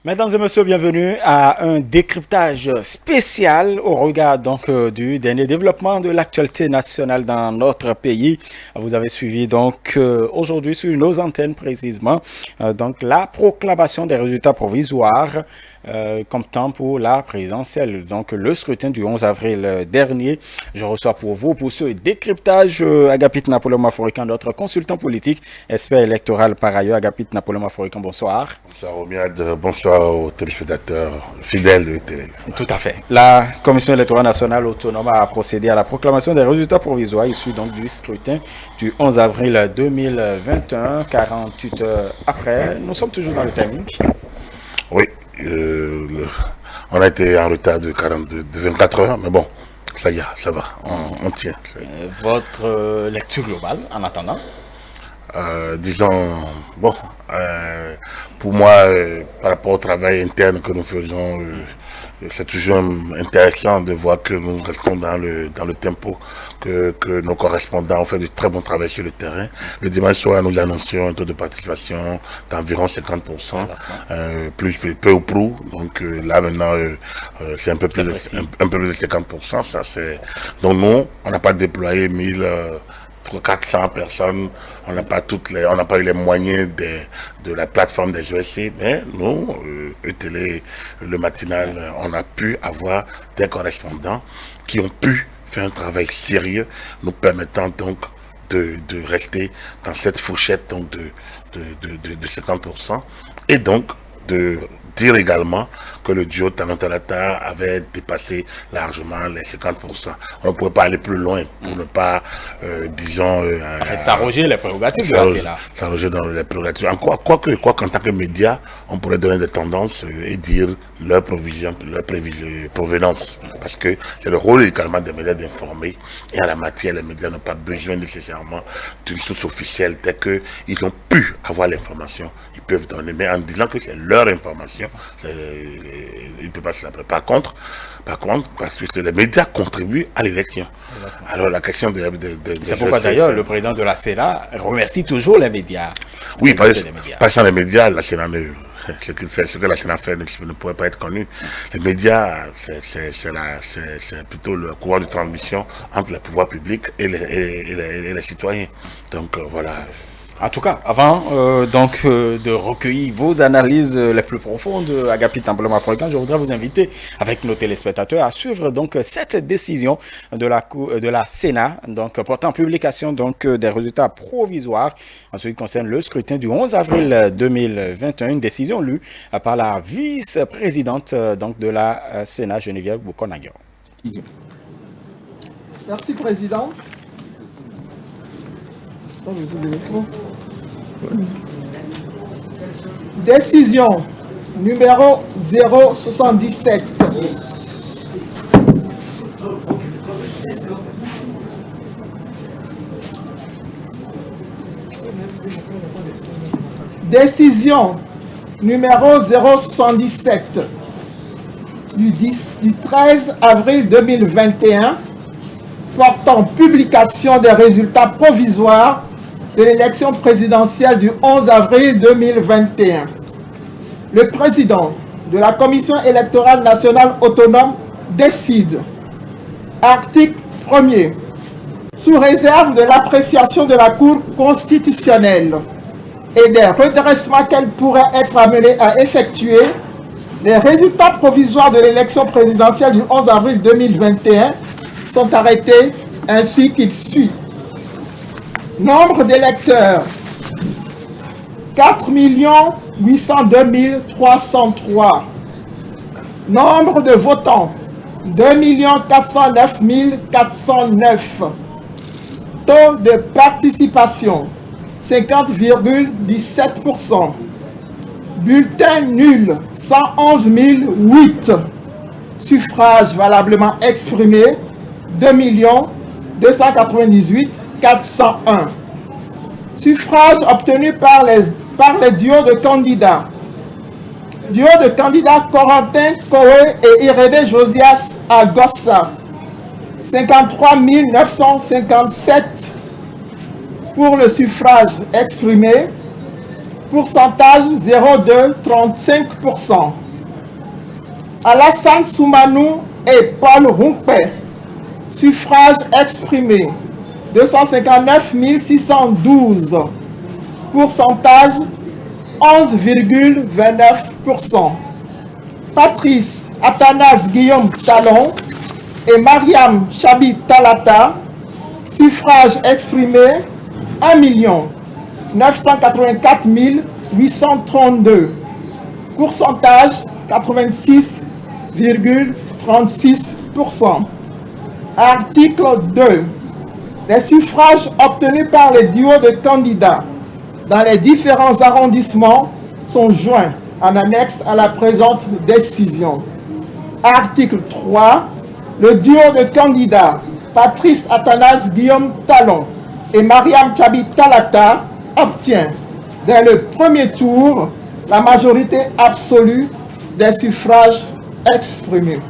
Mesdames et messieurs, bienvenue à un décryptage spécial au regard du dernier développement de l'actualité nationale dans notre pays. Vous avez suivi aujourd'hui sur nos antennes précisément la proclamation des résultats provisoires comme temps pour la présidentielle. Donc le scrutin du 11 avril dernier. Je reçois pour ce décryptage Agapit Napoléon Maforican, notre consultant politique, expert électoral par ailleurs. Agapit Napoléon Maforican, bonsoir. Bonsoir Romiad, bonsoir aux téléspectateurs fidèles de télé. Tout à fait. La Commission électorale nationale autonome a procédé à la proclamation des résultats provisoires issus du scrutin du 11 avril 2021, 48 heures après. Nous sommes toujours dans le timing. Oui, on a été en retard de 24 heures, mais bon, ça y est, ça va, on tient. Votre lecture globale en attendant? Disons, bon, pour moi, par rapport au travail interne que nous faisons, c'est toujours intéressant de voir que nous restons dans le tempo, que nos correspondants ont fait de très bon travail sur le terrain. Le dimanche soir, nous annoncions un taux de participation d'environ 50%, peu ou prou. Donc là maintenant, c'est un peu plus de 50%. Ça, c'est... Donc nous, on n'a pas déployé 400 personnes, on n'a pas eu les moyens de la plateforme des ESC, mais nous, ETélé, le matinal, on a pu avoir des correspondants qui ont pu faire un travail sérieux, nous permettant donc de rester dans cette fourchette donc de 50%, et donc de dire également que le duo Talon-Talata avait dépassé largement les 50%. On ne pouvait pas aller plus loin pour ne pas, disons... s'arroger les prérogatives de la CELA. S'arroger dans les prérogatives. Quoi qu'en tant que média, on pourrait donner des tendances et dire leur provenance. Parce que c'est le rôle également des médias d'informer. Et en la matière, les médias n'ont pas besoin nécessairement d'une source officielle. Dès qu'ils ont pu avoir l'information, ils peuvent donner. Mais en disant que c'est leur information, il ne peut pas s'appeler. Par contre, parce que les médias contribuent à l'élection. Alors la question c'est pourquoi d'ailleurs le président de la CELA remercie toujours les médias. Oui, parce que les médias, la CELA ce que la CELA fait ne pourrait pas être connu. Les médias, c'est plutôt le courant de transmission entre le pouvoir public et les citoyens. Donc voilà. En tout cas, avant de recueillir vos analyses les plus profondes, Agapit Napoléon Maforican, je voudrais vous inviter avec nos téléspectateurs à suivre cette décision de la Sénat, portant publication des résultats provisoires en ce qui concerne le scrutin du 11 avril 2021, une décision lue par la vice-présidente de la Sénat, Geneviève Boukonagio. Merci, Président. Décision numéro 077. Décision numéro 077 du 13 avril 2021 portant publication des résultats provisoires de l'élection présidentielle du 11 avril 2021. Le président de la Commission électorale nationale autonome décide, article 1er, sous réserve de l'appréciation de la Cour constitutionnelle et des redressements qu'elle pourrait être amenée à effectuer, les résultats provisoires de l'élection présidentielle du 11 avril 2021 sont arrêtés ainsi qu'il suit. Nombre d'électeurs 4 802 303. Nombre de votants 2 409 409. Taux de participation 50,17%. Bulletin nul 111 008. Suffrages valablement exprimés 2 298 401. Suffrages obtenus par les duos de candidats. Duo de candidats Corentin Koé et Irénée Josias Agossa. 53 957 pour le suffrage exprimé. pourcentage 0,235%. Alassane Soumanou et Paul Rumpé, suffrage exprimé 259 612, pourcentage 11,29%. Patrice Athanas Guillaume Talon et Mariam Chabi Talata, suffrage exprimé 1 984 832, pourcentage 86,36%. Article 2. Les suffrages obtenus par les duos de candidats dans les différents arrondissements sont joints en annexe à la présente décision. Article 3. Le duo de candidats Patrice Athanas Guillaume Talon et Mariam Chabi Talata obtient dès le premier tour la majorité absolue des suffrages exprimés.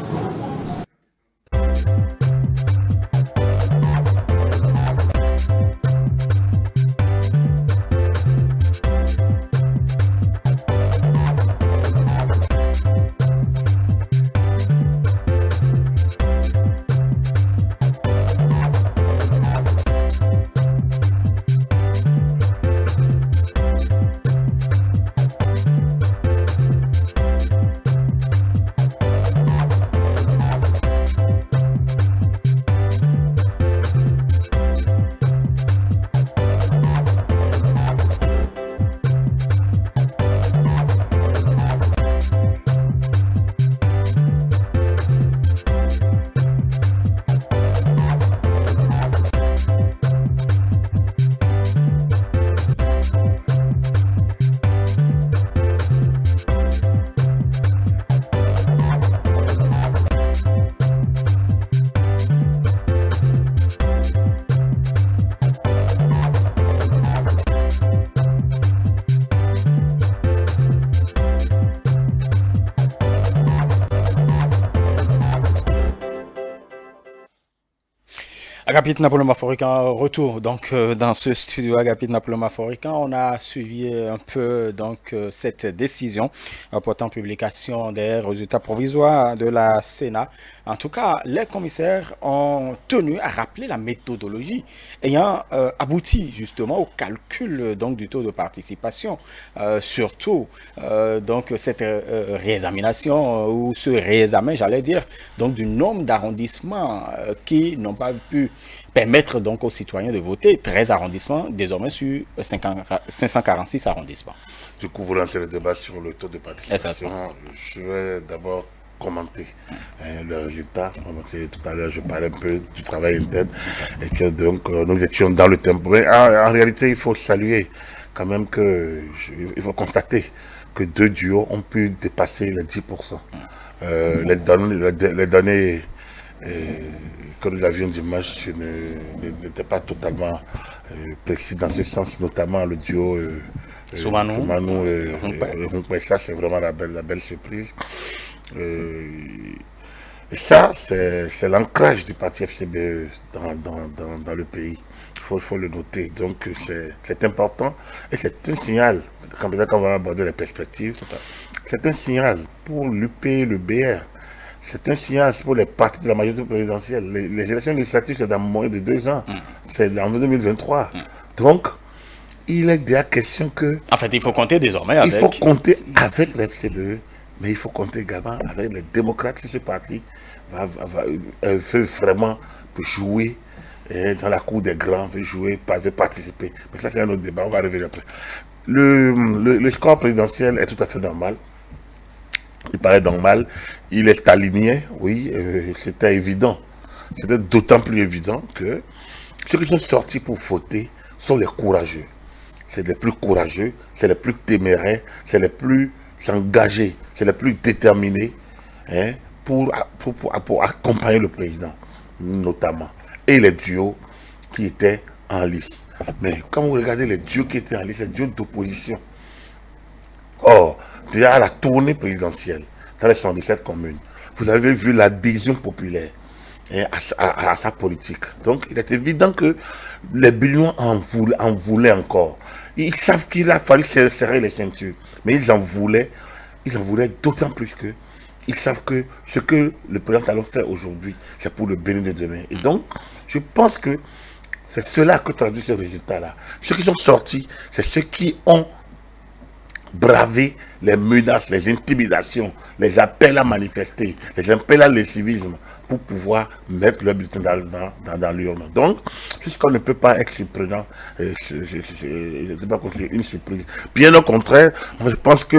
Agapit Napoléon Maforican, retour donc dans ce studio Agapit Napoléon Maforican. On a suivi un peu donc cette décision portant publication des résultats provisoires de la Sénat. En tout cas, les commissaires ont tenu à rappeler la méthodologie ayant abouti justement au calcul donc du taux de participation, surtout donc cette réexamination ou ce réexamen, j'allais dire, donc du nombre d'arrondissements qui n'ont pas pu permettre donc aux citoyens de voter 13 arrondissements, désormais sur 546 arrondissements. Du coup, vous lancez le débat sur le taux de participation. Je vais d'abord commenter le résultat. Tout à l'heure, je parlais un peu du travail interne et que donc nous étions dans le tempo. Mais en réalité, il faut saluer quand même il faut constater que deux duos ont pu dépasser les 10%. Les données que nous avions dimanche n'étaient pas totalement précis dans ce sens, notamment le duo Soumanou et Rumpé. Ça, c'est vraiment la belle surprise. Et ça, c'est l'ancrage du parti FCBE dans le pays. Il faut le noter. Donc, c'est important et c'est un signal, quand on va aborder les perspectives, c'est un signal pour l'UP et le BR. C'est un signal pour les partis de la majorité présidentielle. Les élections législatives, c'est dans moins de 2 ans. C'est en 2023. Donc, il est déjà question que... En fait, il faut compter désormais avec... Il faut compter avec le FCBE, mais il faut compter également avec les démocrates si ce parti veut vraiment jouer dans la cour des grands, veut participer. Mais ça, c'est un autre débat, on va revenir après. Le score présidentiel est tout à fait normal. Il paraît normal, il est aligné, oui, c'était évident. C'était d'autant plus évident que ceux qui sont sortis pour voter sont les courageux. C'est les plus courageux, c'est les plus téméraires, c'est les plus engagés, c'est les plus déterminés pour accompagner le président, notamment. Et les duos qui étaient en lice. Mais quand vous regardez les duos qui étaient en lice, les duos d'opposition, déjà à la tournée présidentielle, dans les 77 communes, vous avez vu l'adhésion populaire à sa politique. Donc, il est évident que les Béninois en voulaient encore. Ils savent qu'il a fallu serrer les ceintures. Mais ils en voulaient d'autant plus que ils savent que ce que le président Talon fait aujourd'hui, c'est pour le Bénin de demain. Et donc, je pense que c'est cela que traduit ce résultat-là. Ceux qui sont sortis, c'est ceux qui ont bravé les menaces, les intimidations, les appels à manifester, les appels à l'incivisme pour pouvoir mettre leur bulletin dans l'urne. Donc, puisqu'on ne peut pas être surprenant, je ne sais pas considérer une surprise. Bien au contraire, je pense que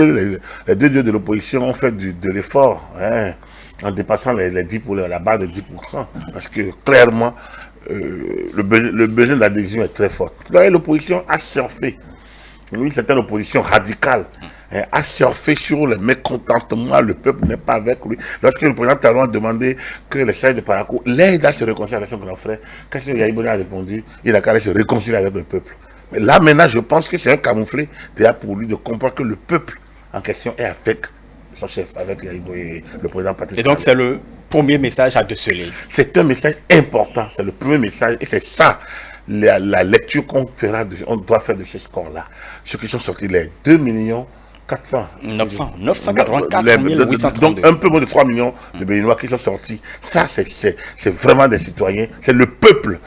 les deux dieux de l'opposition ont fait de l'effort, hein, en dépassant la barre de 10%, parce que clairement, le besoin d'adhésion est très fort. L'opposition a surfé. Une certaine opposition radicale a surfé sur le mécontentement, le peuple n'est pas avec lui. Lorsque le président Talon a demandé que les chefs de Parakou l'aident à se réconcilier avec son grand frère, qu'est-ce que Yahi Boni a répondu? Il a qu'à aller se réconcilier avec le peuple. Mais là maintenant, je pense que c'est un camouflet déjà pour lui de comprendre que le peuple en question est avec son chef, avec Yahi Boni, le président Patrice. Et donc c'est le premier message à déceler. C'est un message important, c'est le premier message et c'est ça. La lecture qu'on doit faire de ce score-là. Ceux qui sont sortis, les 2 400 984 832. Donc un peu moins de 3 millions de Béninois qui sont sortis. Ça, c'est vraiment des citoyens. C'est le peuple.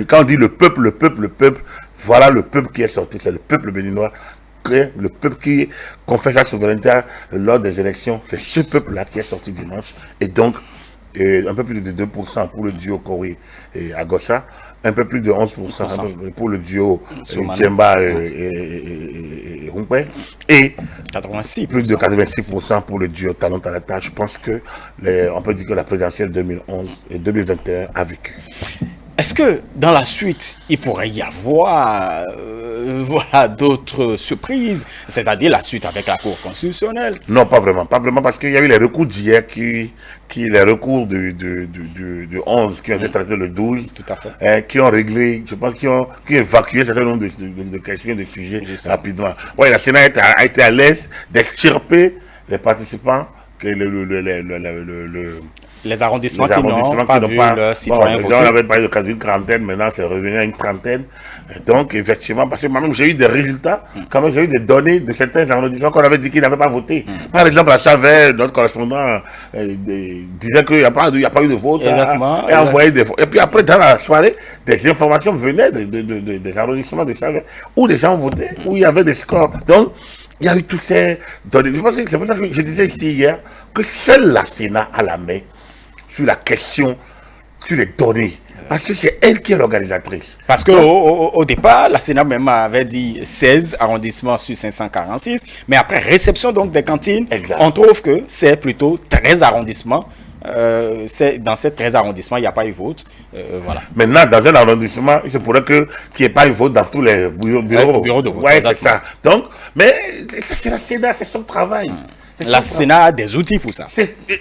Quand on dit le peuple, voilà le peuple qui est sorti. C'est le peuple béninois. Le peuple qui confesse sa souveraineté lors des élections. C'est ce peuple-là qui est sorti dimanche. Et donc, un peu plus de 2% pour le duo Kowi et Agosa. Un peu plus de 11% pour le duo Tchemba et Rumpé, et 86%. Plus de 86% pour le duo Talon Talata. Je pense que on peut dire que la présidentielle 2011 et 2021 a vécu. Est-ce que dans la suite, il pourrait y avoir voilà, d'autres surprises, c'est-à-dire la suite avec la Cour constitutionnelle? Non, pas vraiment, parce qu'il y a eu les recours d'hier, les recours du 11 qui ont été traités le 12, tout à fait. Qui ont réglé, je pense, qui ont évacué un certain nombre de questions, de sujets rapidement. Oui, la Sénat a été à l'aise d'extirper les participants, que les arrondissements qui n'ont pas vu leurs citoyens voter. On avait parlé d'une quarantaine, maintenant c'est revenu à une trentaine. Donc, effectivement, parce que moi-même j'ai eu des résultats, quand même j'ai eu des données de certains arrondissements qu'on avait dit qu'ils n'avaient pas voté. Par exemple, à Chavel, notre correspondant disait qu'il n'y a pas eu de vote. Exactement. Et envoyé des votes. Et puis après, dans la soirée, des informations venaient des arrondissements de Chavel, où les gens votaient, où il y avait des scores. Donc, il y a eu tous ces données. Je pense que c'est pour ça que je disais ici hier que seule la Sénat a la main sur la question, sur les données. Parce que c'est elle qui est l'organisatrice. Parce qu'au départ, la Sénat même avait dit 16 arrondissements sur 546. Mais après réception donc des cantines, on trouve que c'est plutôt 13 arrondissements. Dans ces 13 arrondissements, il n'y a pas eu vote. Voilà. Maintenant, dans un arrondissement, il se pourrait qu'il n'y ait pas eu vote dans tous les bureaux de vote. Oui, c'est ça. Donc, mais c'est la Sénat, c'est son travail. La Sénat a des outils pour ça.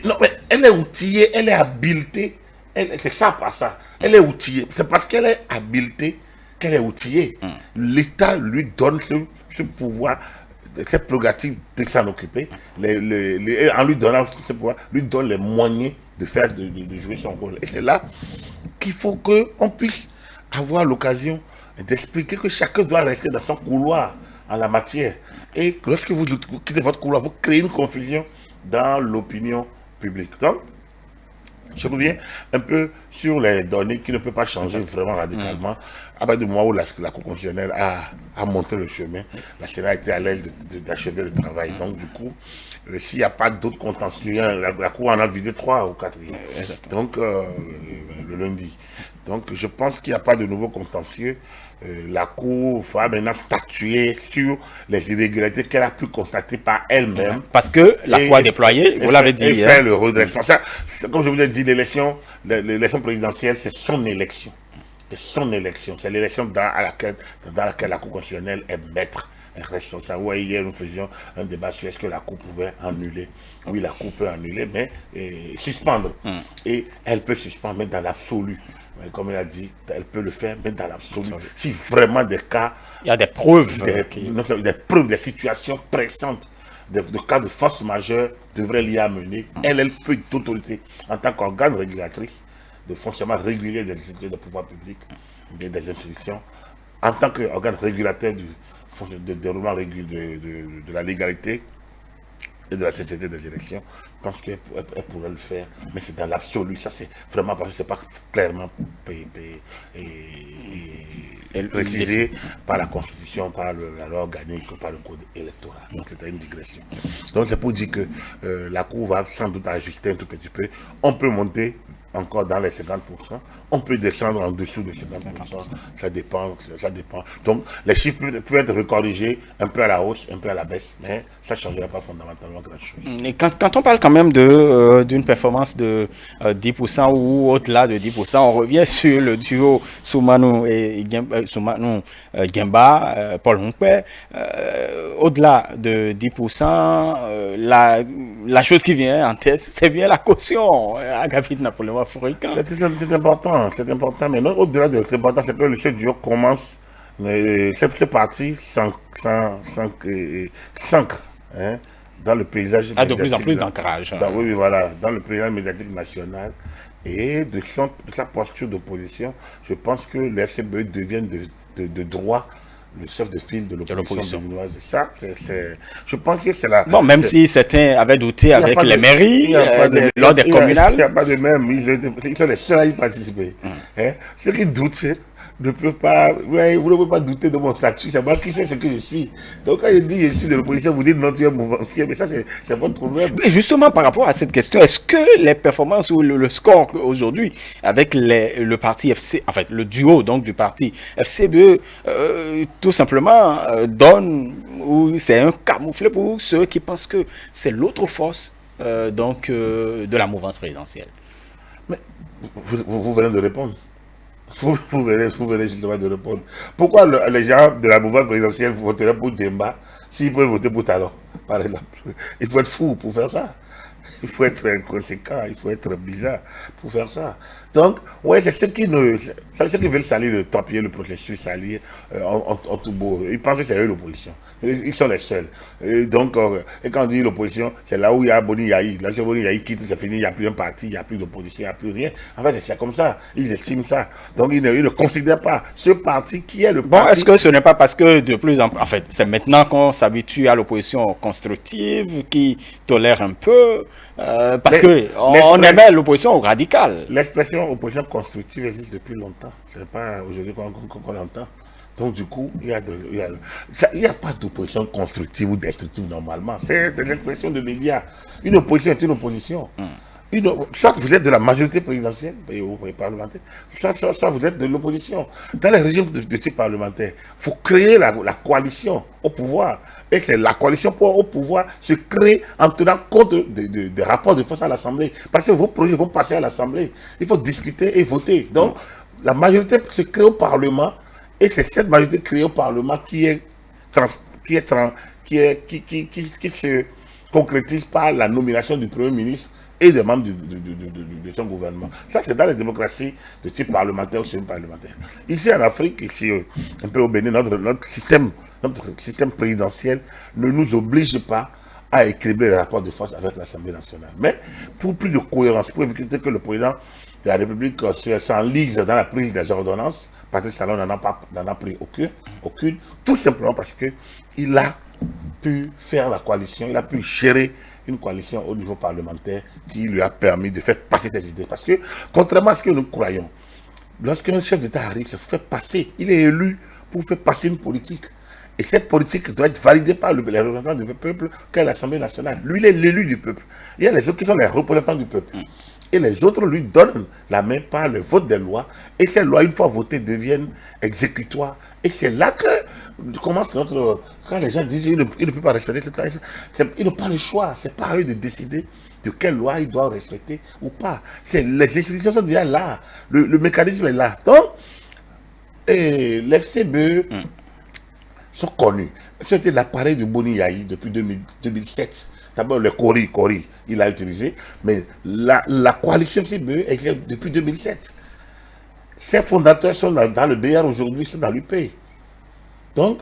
Non, mais elle est outillée, elle est habilitée. C'est ça, pas ça. Elle est outillée. C'est parce qu'elle est habilitée qu'elle est outillée. L'État lui donne ce pouvoir, cette prérogative de s'en occuper. En lui donnant ce pouvoir, lui donne les moyens de jouer son rôle. Et c'est là qu'il faut qu'on puisse avoir l'occasion d'expliquer que chacun doit rester dans son couloir en la matière. Et lorsque vous quittez votre couloir, vous créez une confusion dans l'opinion publique. Donc, je reviens un peu sur les données qui ne peuvent pas changer vraiment radicalement. À partir du moment où la Cour constitutionnelle a montré le chemin, la Sénat a été à l'aise d'achever le travail. Donc, du coup, s'il n'y a pas d'autres contentieux, la Cour en a vidé 3 ou 4 hier. Donc, le lundi. Donc, je pense qu'il n'y a pas de nouveaux contentieux. La Cour va maintenant statuer sur les irrégularités qu'elle a pu constater par elle-même. Parce que la Cour a déployé, vous l'avez dit. Et fait le redressement. Ça, comme je vous l'ai dit, l'élection présidentielle, c'est son élection. C'est son élection. C'est l'élection dans laquelle la Cour constitutionnelle est maître, est responsable. Ouais, hier, nous faisions un débat sur est-ce que la Cour pouvait annuler. Oui, la Cour peut annuler, mais suspendre. Et elle peut suspendre, mais dans l'absolu. Comme il a dit, elle peut le faire, mais dans l'absolu. Si vraiment des cas... Il y a des preuves. Des preuves, des situations pressantes, des cas de force majeure devraient l'y amener. Elle peut d'autorité en tant qu'organe régulatrice, de fonctionnement régulier des institutions de pouvoir public, des institutions, en tant qu'organe régulateur du de déroulement de la légalité et de la sincérité des élections. Je pense qu'elle pourrait le faire, mais c'est dans l'absolu. Ça, c'est vraiment parce que c'est pas clairement précisé par la Constitution, par la loi organique, par le code électoral. Donc, c'était une digression. Donc, c'est pour dire que la Cour va sans doute ajuster un tout petit peu. On peut monter encore dans les 50%, on peut descendre en dessous de 50%, ça dépend. Donc les chiffres peuvent être recorrigés un peu à la hausse, un peu à la baisse, mais ça ne changera pas fondamentalement grand-chose. Et quand on parle quand même d'une performance de 10% ou au-delà de 10%, on revient sur le duo Soumanou et Gemba, Paul Moukpe. Au-delà de 10%, la chose qui vient en tête, c'est bien la caution à Gavit Napoléon Africain. C'est important, mais non, au-delà de c'est important, c'est que ce duo commence, c'est parti sans dans le paysage médiatique. De plus en plus d'ancrage. Oui, voilà, dans le paysage médiatique national et de sa posture d'opposition, je pense que les FCBE deviennent de droit le chef de file de l'opposition béninoise. Ça, je pense que c'est la... Bon, même si certains avaient douté avec les mairies, lors des communales. Il n'y a pas de même, ils sont les seuls à y participer. Ceux qui doutent ne peuvent pas, vous ne pouvez pas douter de mon statut, c'est moi qui sais ce que je suis. Donc quand je dis je suis de l'opposition, vous dites non, tu es mouvancier, mais ça c'est votre problème. Mais justement, par rapport à cette question, est-ce que les performances ou le score aujourd'hui avec le parti FC, en fait le duo donc du parti FCBE, tout simplement donne, ou c'est un camouflet pour ceux qui pensent que c'est l'autre force de la mouvance présidentielle? Mais vous venez de répondre. Vous venez justement de répondre. Pourquoi les gens de la mouvance présidentielle voteraient pour Djemba s'ils peuvent voter pour Talon, par exemple? Il faut être fou pour faire ça. Il faut être inconséquent, il faut être bizarre pour faire ça. Donc, ouais, c'est ceux qui veulent salir le papier, le processus, salir en tout beau. Ils pensent que c'est eux l'opposition. Ils sont les seuls. Et donc, et quand on dit l'opposition, c'est là où il y a Boni Yahi. Là, si Boni Yahi quitte, c'est fini, il n'y a plus un parti, il n'y a plus d'opposition, il n'y a plus rien. En fait, c'est comme ça. Ils estiment ça. Donc, ils ne considèrent pas ce parti qui est le parti. Bon, est-ce que ce n'est pas parce que de plus en plus, en fait, c'est maintenant qu'on s'habitue à l'opposition constructive, qui tolère un peu, parce qu'on aimait l'opposition radicale. L'expression opposition constructive existe depuis longtemps. Ce n'est pas aujourd'hui qu'on l'entend. Donc du coup, il n'y a pas d'opposition constructive ou destructive normalement. C'est de l'expression de médias. Une opposition est une opposition. Soit vous êtes de la majorité présidentielle, ou parlementaire, soit vous êtes de l'opposition. Dans les régimes de type parlementaire, il faut créer la coalition au pouvoir. Et c'est la coalition au pouvoir se crée en tenant compte des rapports de force à l'Assemblée. Parce que vos projets vont passer à l'Assemblée. Il faut discuter et voter. Donc, la majorité se crée au Parlement. Et c'est cette majorité créée au Parlement qui se concrétise par la nomination du Premier ministre et des membres de son gouvernement. Ça, c'est dans les démocraties de type parlementaire ou semi-parlementaire. Ici, en Afrique, ici, un peu au Bénin, notre système présidentiel ne nous oblige pas à équilibrer les rapports de force avec l'Assemblée nationale. Mais pour plus de cohérence, pour éviter que le président de la République s'enlise dans la prise des ordonnances, Patrice Talon n'en a pris aucune, tout simplement parce qu'il a pu faire la coalition, il a pu gérer une coalition au niveau parlementaire qui lui a permis de faire passer ses idées. Parce que, contrairement à ce que nous croyons, lorsqu'un chef d'État arrive, il faut faire passer, il est élu pour faire passer une politique. Et cette politique doit être validée par les représentants du peuple qu'est l'Assemblée nationale. Lui, il est l'élu du peuple. Il y a les autres qui sont les représentants du peuple. Et les autres lui donnent la main par le vote des lois. Et ces lois, une fois votées, deviennent exécutoires. Et c'est là que commence notre... Quand les gens disent qu'ils ne peuvent pas respecter cette loi, ils n'ont pas le choix. C'est pas à eux de décider de quelle loi ils doivent respecter ou pas. Les institutions sont déjà là. Le mécanisme est là. Donc, les FCBE sont connus. C'était l'appareil de Boni Yahi depuis 2007. D'abord, le Cori, il a utilisé, mais la coalition FCBE existe depuis 2007. Ses fondateurs sont dans le BR aujourd'hui, sont dans l'UP. Donc,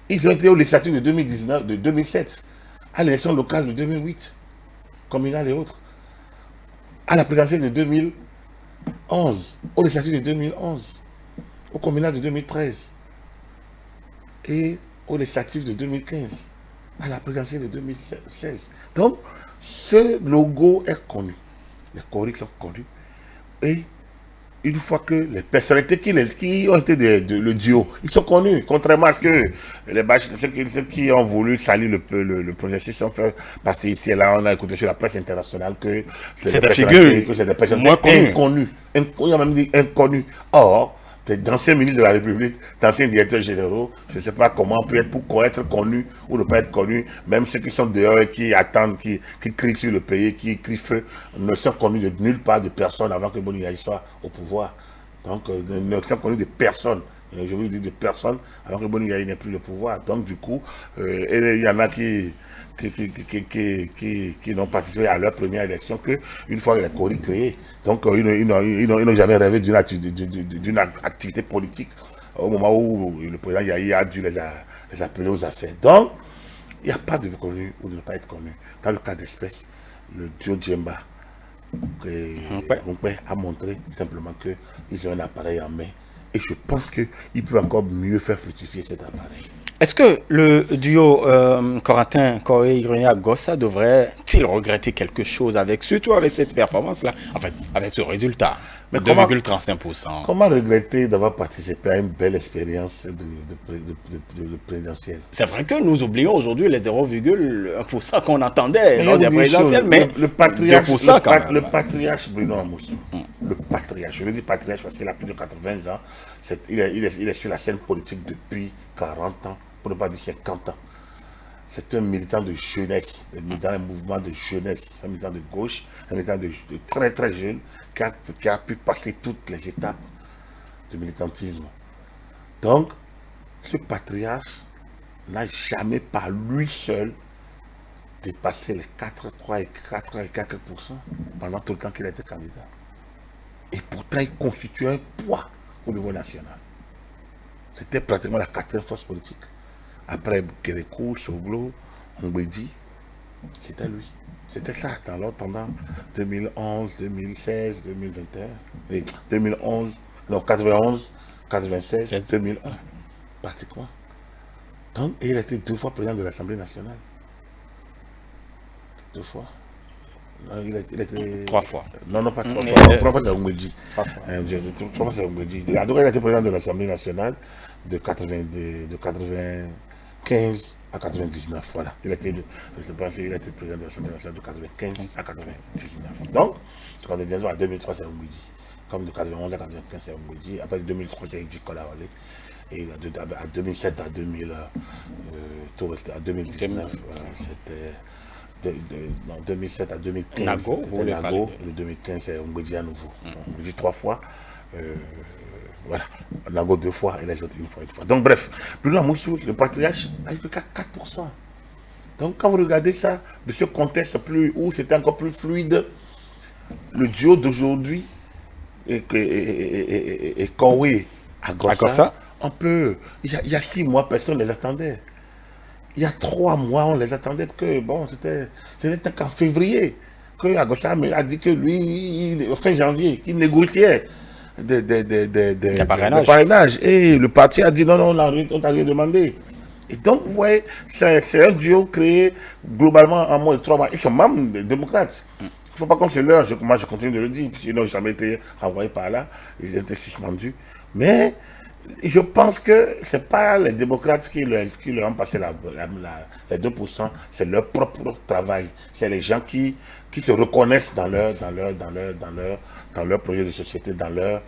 ils ont été au législatif de 2007, à l'élection locale de 2008, communale et autres, à la présidentielle de 2011, au législatif de 2011, au communal de 2013. Et aux législatives de 2015, à la présidentielle de 2016. Donc, ce logo est connu. Les choristes sont connus. Et une fois que les personnalités qui ont été le duo, ils sont connus, contrairement à ce que ceux qui ont voulu salir le processus ont fait passer ici et là, on a écouté sur la presse internationale que c'est des figures moins inconnues. On a même dit inconnues. Or, d'anciens ministres de la République, d'anciens directeurs généraux, je ne sais pas comment on peut être pour être connu ou ne pas être connu, même ceux qui sont dehors et qui attendent, qui crient sur le pays, qui crient feu, ne sont connus de nulle part de personne avant que Boni soit au pouvoir. Donc, ne sont connus de personne. Je veux dire de personne avant que Boni n'ait plus le pouvoir. Donc, du coup, il y en a qui n'ont participé à leur première élection qu'une fois les choristes créés. Donc, ils n'ont jamais rêvé d'une activité politique au moment où le président Yahi a dû les appeler aux affaires. Donc, il n'y a pas de connu ou de ne pas être connu. Dans le cas d'espèce, le duo Djemba a montré simplement qu'ils ont un appareil en main. Et je pense qu'il peut encore mieux faire fructifier cet appareil. Est-ce que le duo Corentin Corée-Ironia-Gossa devrait-il regretter quelque chose surtout avec cette performance-là, enfin, avec ce résultat, 2,35%? Comment regretter d'avoir participé à une belle expérience de présidentielle? C'est vrai que nous oublions aujourd'hui les 0,1% qu'on entendait lors des présidentielles, mais le patriarche Bruno Amoussou, le patriarche, je le dis patriarche parce qu'il a plus de 80 ans, il est sur la scène politique depuis 40 ans. Pour ne pas dire 50 ans. C'est un militant de jeunesse, un mouvement de jeunesse, un militant de gauche, un militant de très très jeune, qui a pu passer toutes les étapes du militantisme. Donc, ce patriarche n'a jamais par lui seul dépassé les 4,3 et 4,4% pendant tout le temps qu'il a été candidat. Et pourtant, il constitue un poids au niveau national. C'était pratiquement la 4e force politique. Après Kérékou, Soglo, Mbedi, c'était lui. C'était ça pendant 2011, 2016, 2021. Et 2011, non, 91, 96, 2001, pratiquement. Donc, il a été 2 fois président de l'Assemblée nationale. 2 fois. Non, il a été... 3 fois. Non, pas 3 fois. 3 fois, c'est Mbedi. 3 fois. 3 fois, c'est Mbedi. En tout cas, il a été président de l'Assemblée nationale de 95 à 99, voilà. Il a été président de l'Assemblée nationale de 95 à 99. Donc, quand on est à 2003, c'est Mbedi. Comme de 91 à 95, c'est Mbedi. Après 2003, c'est Djikola Olé. Et à 2007 à 2019, c'était... De 2007 à 2015, Nago, c'était Nago. Et 2015, c'est Mbedi à nouveau. Mbedi 3 fois. Voilà, Nago 2 fois et les autres une fois. Donc bref, Bruno Amoussou, le patriarche, a eu que 4%. Donc quand vous regardez ça, de ce contexte où c'était encore plus fluide, le duo d'aujourd'hui et Kowe à Gossa, on peut... Il y a 6 mois, personne ne les attendait. Il y a 3 mois, on les attendait que, bon, c'était qu'en février que Agossa a dit que lui, fin janvier, qu'il négociait des parrainages. Et le parti a dit non, on n'a rien demandé. Et donc, vous voyez, c'est un duo créé globalement en moins de 3 mois. Ils sont même des démocrates. Il ne faut pas qu'on se leurre, moi je continue de le dire, ils n'ont jamais été renvoyés par là, ils ont été suspendus. Mais je pense que ce n'est pas les démocrates qui leur ont passé les 2%, c'est leur propre travail. C'est les gens qui se reconnaissent dans leur projet de société, dans leur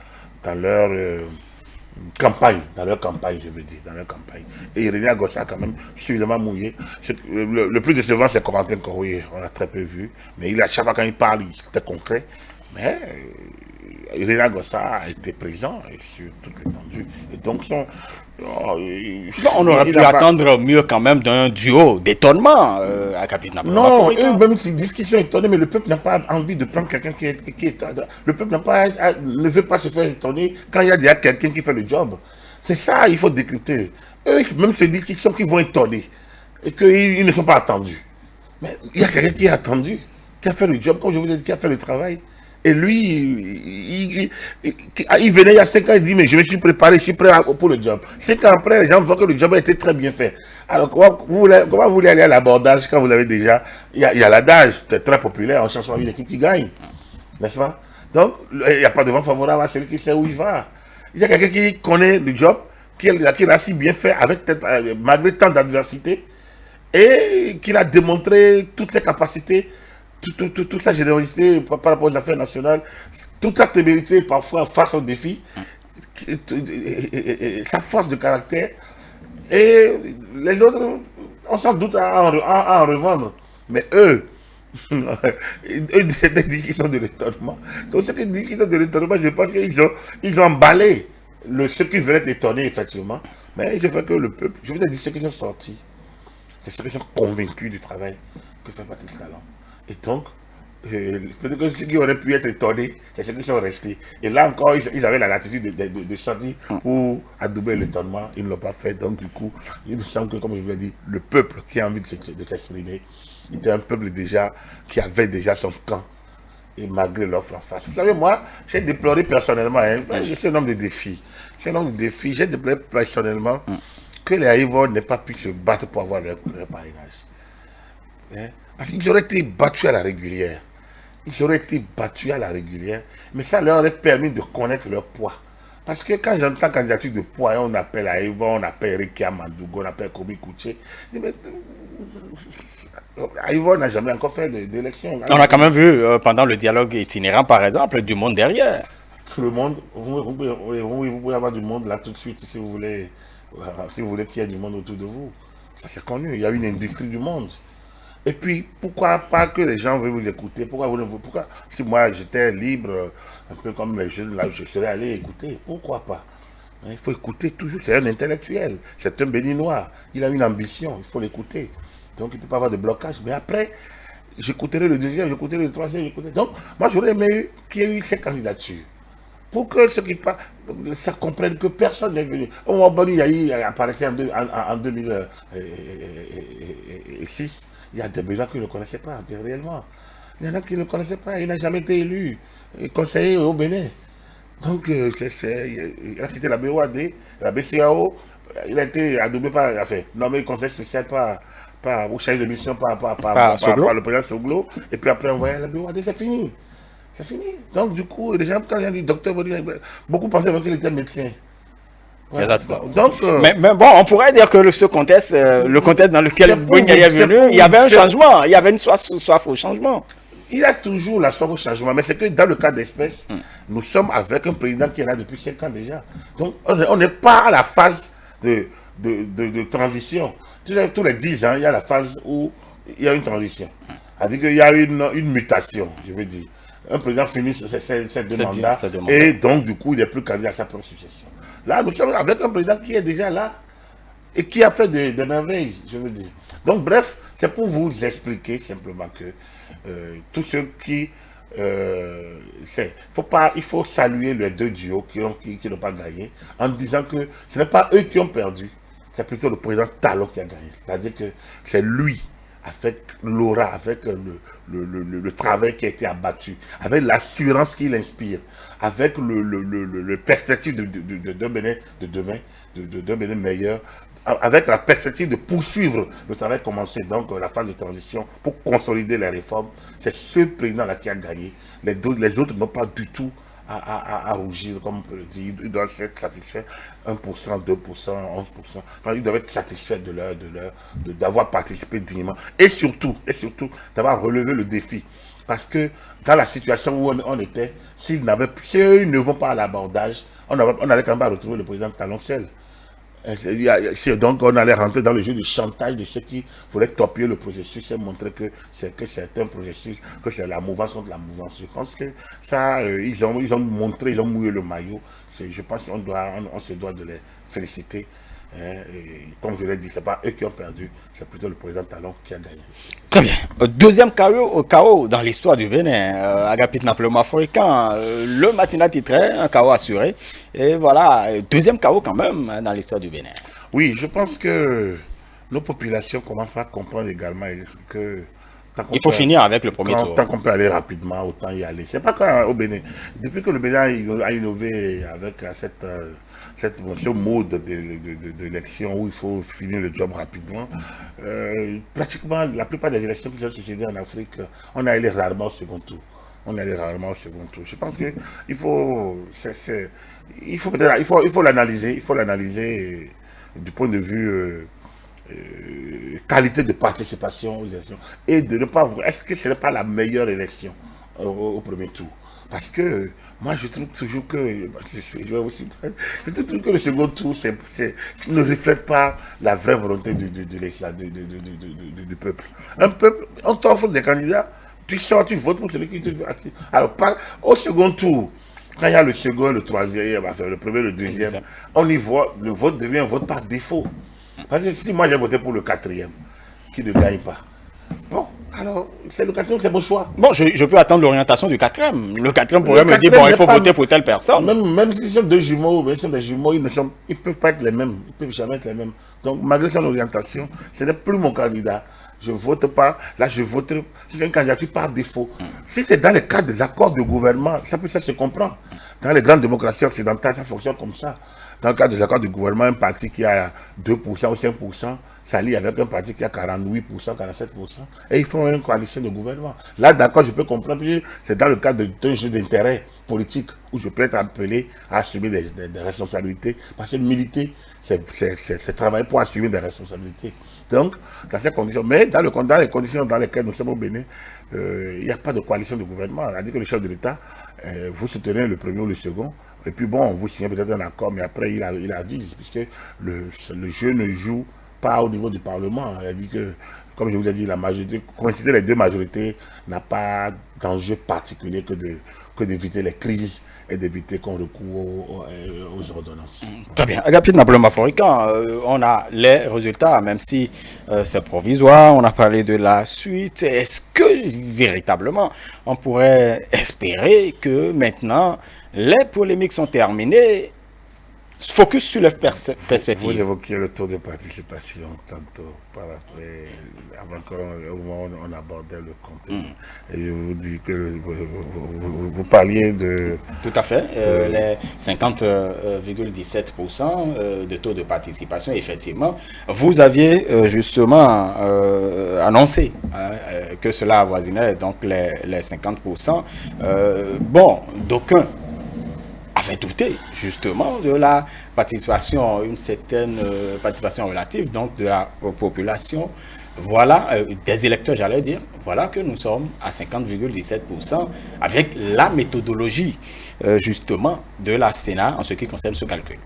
campagne, je veux dire, dans leur campagne. Et Irénia Gossa a quand même suffisamment mouillé. Le plus décevant, c'est Corentin Corée, on l'a très peu vu, mais à chaque fois quand il parle, c'était concret. Mais Irénia Gossa a été présent sur toute l'étendue. Et donc, on aurait pu attendre mieux quand même d'un duo d'étonnement à Capitana. Non, même si discussion étonnée, mais le peuple n'a pas envie de prendre quelqu'un qui est... Le peuple ne veut pas se faire étonner quand il y a déjà quelqu'un qui fait le job. C'est ça, il faut décrypter. Eux, même se disent qu'ils vont étonner et qu'ils ne sont pas attendus. Mais il y a quelqu'un qui est attendu, qui a fait le job, comme je vous ai dit, qui a fait le travail. Et lui, il venait il y a 5 ans, il dit, mais je me suis préparé, je suis prêt pour le job. 5 ans après, les gens voient que le job a été très bien fait. Alors, comment vous voulez aller à l'abordage quand vous avez déjà... Il y a l'adage, c'est très populaire, on cherche une équipe qui gagne. N'est-ce pas? Donc, il n'y a pas de vent favorable à celui qui sait où il va. Il y a quelqu'un qui connaît le job, qui l'a si bien fait, malgré tant d'adversité, et qu'il a démontré toutes ses capacités, toute sa générosité par rapport aux affaires nationales, toute sa témérité parfois face aux défis, sa force de caractère. Et les autres, on s'en doute à en revendre. Mais eux, eux disent qu'ils sont de l'étonnement. Donc ceux qui disent qu'ils sont de l'étonnement, je pense qu'ils ont emballé ceux qui veulent être étonnés, effectivement. Mais je veux que le peuple, je vous ai dit ceux qui sont sortis, c'est ceux qui sont convaincus du travail que fait Patrice Talon. Et donc, peut-être que ceux qui auraient pu être étonnés, c'est ceux qui sont restés. Et là encore, ils avaient la latitude de sortir pour adouber l'étonnement. Ils ne l'ont pas fait. Donc, du coup, il me semble que, comme je vous l'ai dit, le peuple qui a envie de s'exprimer, était un peuple déjà qui avait déjà son camp. Et malgré l'offre en face. Vous savez, moi, j'ai déploré personnellement, je suis un homme de défi. J'ai déploré personnellement que les Haïvos n'aient pas pu se battre pour avoir leur parrainage. Parce qu'ils auraient été battus à la régulière. Mais ça leur aurait permis de connaître leur poids. Parce que quand j'entends candidature de poids, on appelle Haïvo, on appelle Rikia Mandougo, on appelle Kobi Kouché. Haïvo n'a jamais encore fait d'élection. On a quand même vu pendant le dialogue itinérant, par exemple, du monde derrière. Le monde, vous pouvez avoir du monde là tout de suite si vous voulez qu'il y ait du monde autour de vous. Ça c'est connu, il y a une industrie du monde. Et puis, pourquoi pas que les gens veulent vous écouter? Pourquoi si moi j'étais libre, un peu comme les jeunes là, je serais allé écouter. Pourquoi pas? Il faut écouter toujours, c'est un intellectuel, c'est un béninois, il a une ambition, il faut l'écouter. Donc il ne peut pas avoir de blocage. Mais après, j'écouterai le deuxième, j'écouterai le troisième, Donc, moi j'aurais aimé qu'il y ait eu ces candidatures. Pour que ceux qui parlent, ça comprenne que personne n'est venu. Omar Bani Yahi apparaissait en 2006. Il y a des gens qui ne le connaissaient pas, réellement. Il y en a qui ne le connaissaient pas. Il n'a jamais été élu conseiller au Bénin. Donc, il a quitté la BOAD, la BCAO. Il a été adoubé nommé conseil spécial au chef de mission par le président Soglo. Et puis après, envoyé à la BOAD. C'est fini. C'est fini. Donc, du coup, les gens, quand ils ont dit docteur, beaucoup pensaient même qu'il était médecin. Voilà. Donc, mais bon, on pourrait dire que ce contexte, le contexte dans lequel Boigny est venu, il y avait un changement, il y avait une soif au changement. Il y a toujours la soif au changement, mais c'est que dans le cas d'espèce, nous sommes avec un président qui est là depuis 5 ans déjà. Donc, on n'est pas à la phase de transition. Tous les 10 ans, il y a la phase où il y a une transition. C'est-à-dire qu'il y a une mutation, je veux dire. Un président finit ses 2 mandats et donc du coup il n'est plus candidat à sa propre succession. Là nous sommes avec un président qui est déjà là et qui a fait des merveilles, je veux dire. Donc bref, c'est pour vous expliquer simplement que tous ceux qui... il faut saluer les 2 duos qui n'ont pas gagné en disant que ce n'est pas eux qui ont perdu, c'est plutôt le président Talon qui a gagné. C'est-à-dire que c'est lui, avec l'aura, avec le travail qui a été abattu, avec l'assurance qu'il inspire, avec le perspective d'un Bénin de demain, d'un Bénin meilleur, avec la perspective de poursuivre le travail commencé, donc la phase de transition, pour consolider les réformes. C'est ce président-là qui a gagné. Les autres n'ont pas du tout à rougir, comme on peut le dire. Ils doivent être satisfaits 1%, 2%, 11%. Enfin, ils doivent être satisfaits d'avoir participé dignement. Et surtout d'avoir relevé le défi. Parce que dans la situation où on était, si eux ne vont pas à l'abordage, on allait quand même retrouver le président Talon seul. Donc on allait rentrer dans le jeu de chantage de ceux qui voulaient torpiller le processus et montrer que c'est un processus, que c'est la mouvance contre la mouvance. Je pense que ça, ils ont montré, ils ont mouillé le maillot. Je pense qu'on se doit de les féliciter. Et comme je l'ai dit, ce n'est pas eux qui ont perdu, c'est plutôt le président Talon qui a gagné. Très bien. Deuxième chaos dans l'histoire du Bénin, Agapit Nampaloma Forican, le matinat titré, un chaos assuré. Et voilà, deuxième chaos quand même dans l'histoire du Bénin. Oui, je pense que nos populations commencent à comprendre également que Il faut finir avec le premier tour. Tant qu'on peut aller rapidement, autant y aller. C'est pas qu'au Bénin. Depuis que le Bénin a innové avec ce mode d'élection où il faut finir le job rapidement, pratiquement la plupart des élections qui sont succédées en Afrique, on est allé rarement au second tour. Je pense que il faut l'analyser. Il faut l'analyser du point de vue qualité de participation aux élections et de ne pas voir est-ce que ce n'est pas la meilleure élection au premier tour. Parce que moi je trouve toujours que le second tour ne reflète pas la vraie volonté du peuple. Un peuple, on t'offre des candidats, tu sors, tu votes pour celui qui te veut. Alors au second tour, quand il y a le second, le troisième, le premier, le deuxième, on y voit, le vote devient un vote par défaut. Parce que si moi j'ai voté pour le quatrième, qui ne gagne pas, bon, alors c'est le quatrième, c'est mon choix. Bon, je peux attendre l'orientation du quatrième. Le quatrième pourrait me dire, bon, il faut voter pour telle personne. Même si ce sont deux jumeaux, ils ne peuvent pas être les mêmes, ils ne peuvent jamais être les mêmes. Donc malgré son orientation, ce n'est plus mon candidat. Je ne vote pas, là je voterai, c'est une candidature par défaut. Si c'est dans le cadre des accords de gouvernement, ça se comprend. Dans les grandes démocraties occidentales, ça fonctionne comme ça. Dans le cadre des accords de gouvernement, un parti qui a 2% ou 5% s'allie avec un parti qui a 48%, 47%, et ils font une coalition de gouvernement. Là, d'accord, je peux comprendre, c'est dans le cadre d'un jeu d'intérêt politique où je peux être appelé à assumer des responsabilités, parce que militer, c'est travailler pour assumer des responsabilités. Donc, dans ces conditions, mais dans les conditions dans lesquelles nous sommes au Bénin, il n'y a pas de coalition de gouvernement. On a dit que le chef de l'État, vous soutenez le premier ou le second, et puis bon, vous signez peut-être un accord, mais après il avise, puisque le jeu ne joue pas au niveau du Parlement. Il a dit que, comme je vous ai dit, la majorité, coïncider les deux majorités n'a pas d'enjeu particulier que d'éviter les crises et d'éviter qu'on recourt aux ordonnances. Très bien. Agapit Nabloma-Forican, on a les résultats, même si c'est provisoire, on a parlé de la suite. Est-ce que véritablement on pourrait espérer que maintenant les polémiques sont terminées, focus sur les perspectives? Vous évoquiez le taux de participation tantôt, avant qu'au moment où on abordait le contenu. Et je vous dis que vous parliez de... Tout à fait. Les 50,17% de taux de participation, effectivement. Vous aviez justement annoncé que cela avoisinait donc les 50%. Bon, d'aucuns avait douté justement de la participation, une certaine participation relative donc de la population. Voilà, des électeurs j'allais dire, voilà que nous sommes à 50,17% avec la méthodologie justement de la Sénat en ce qui concerne ce calcul.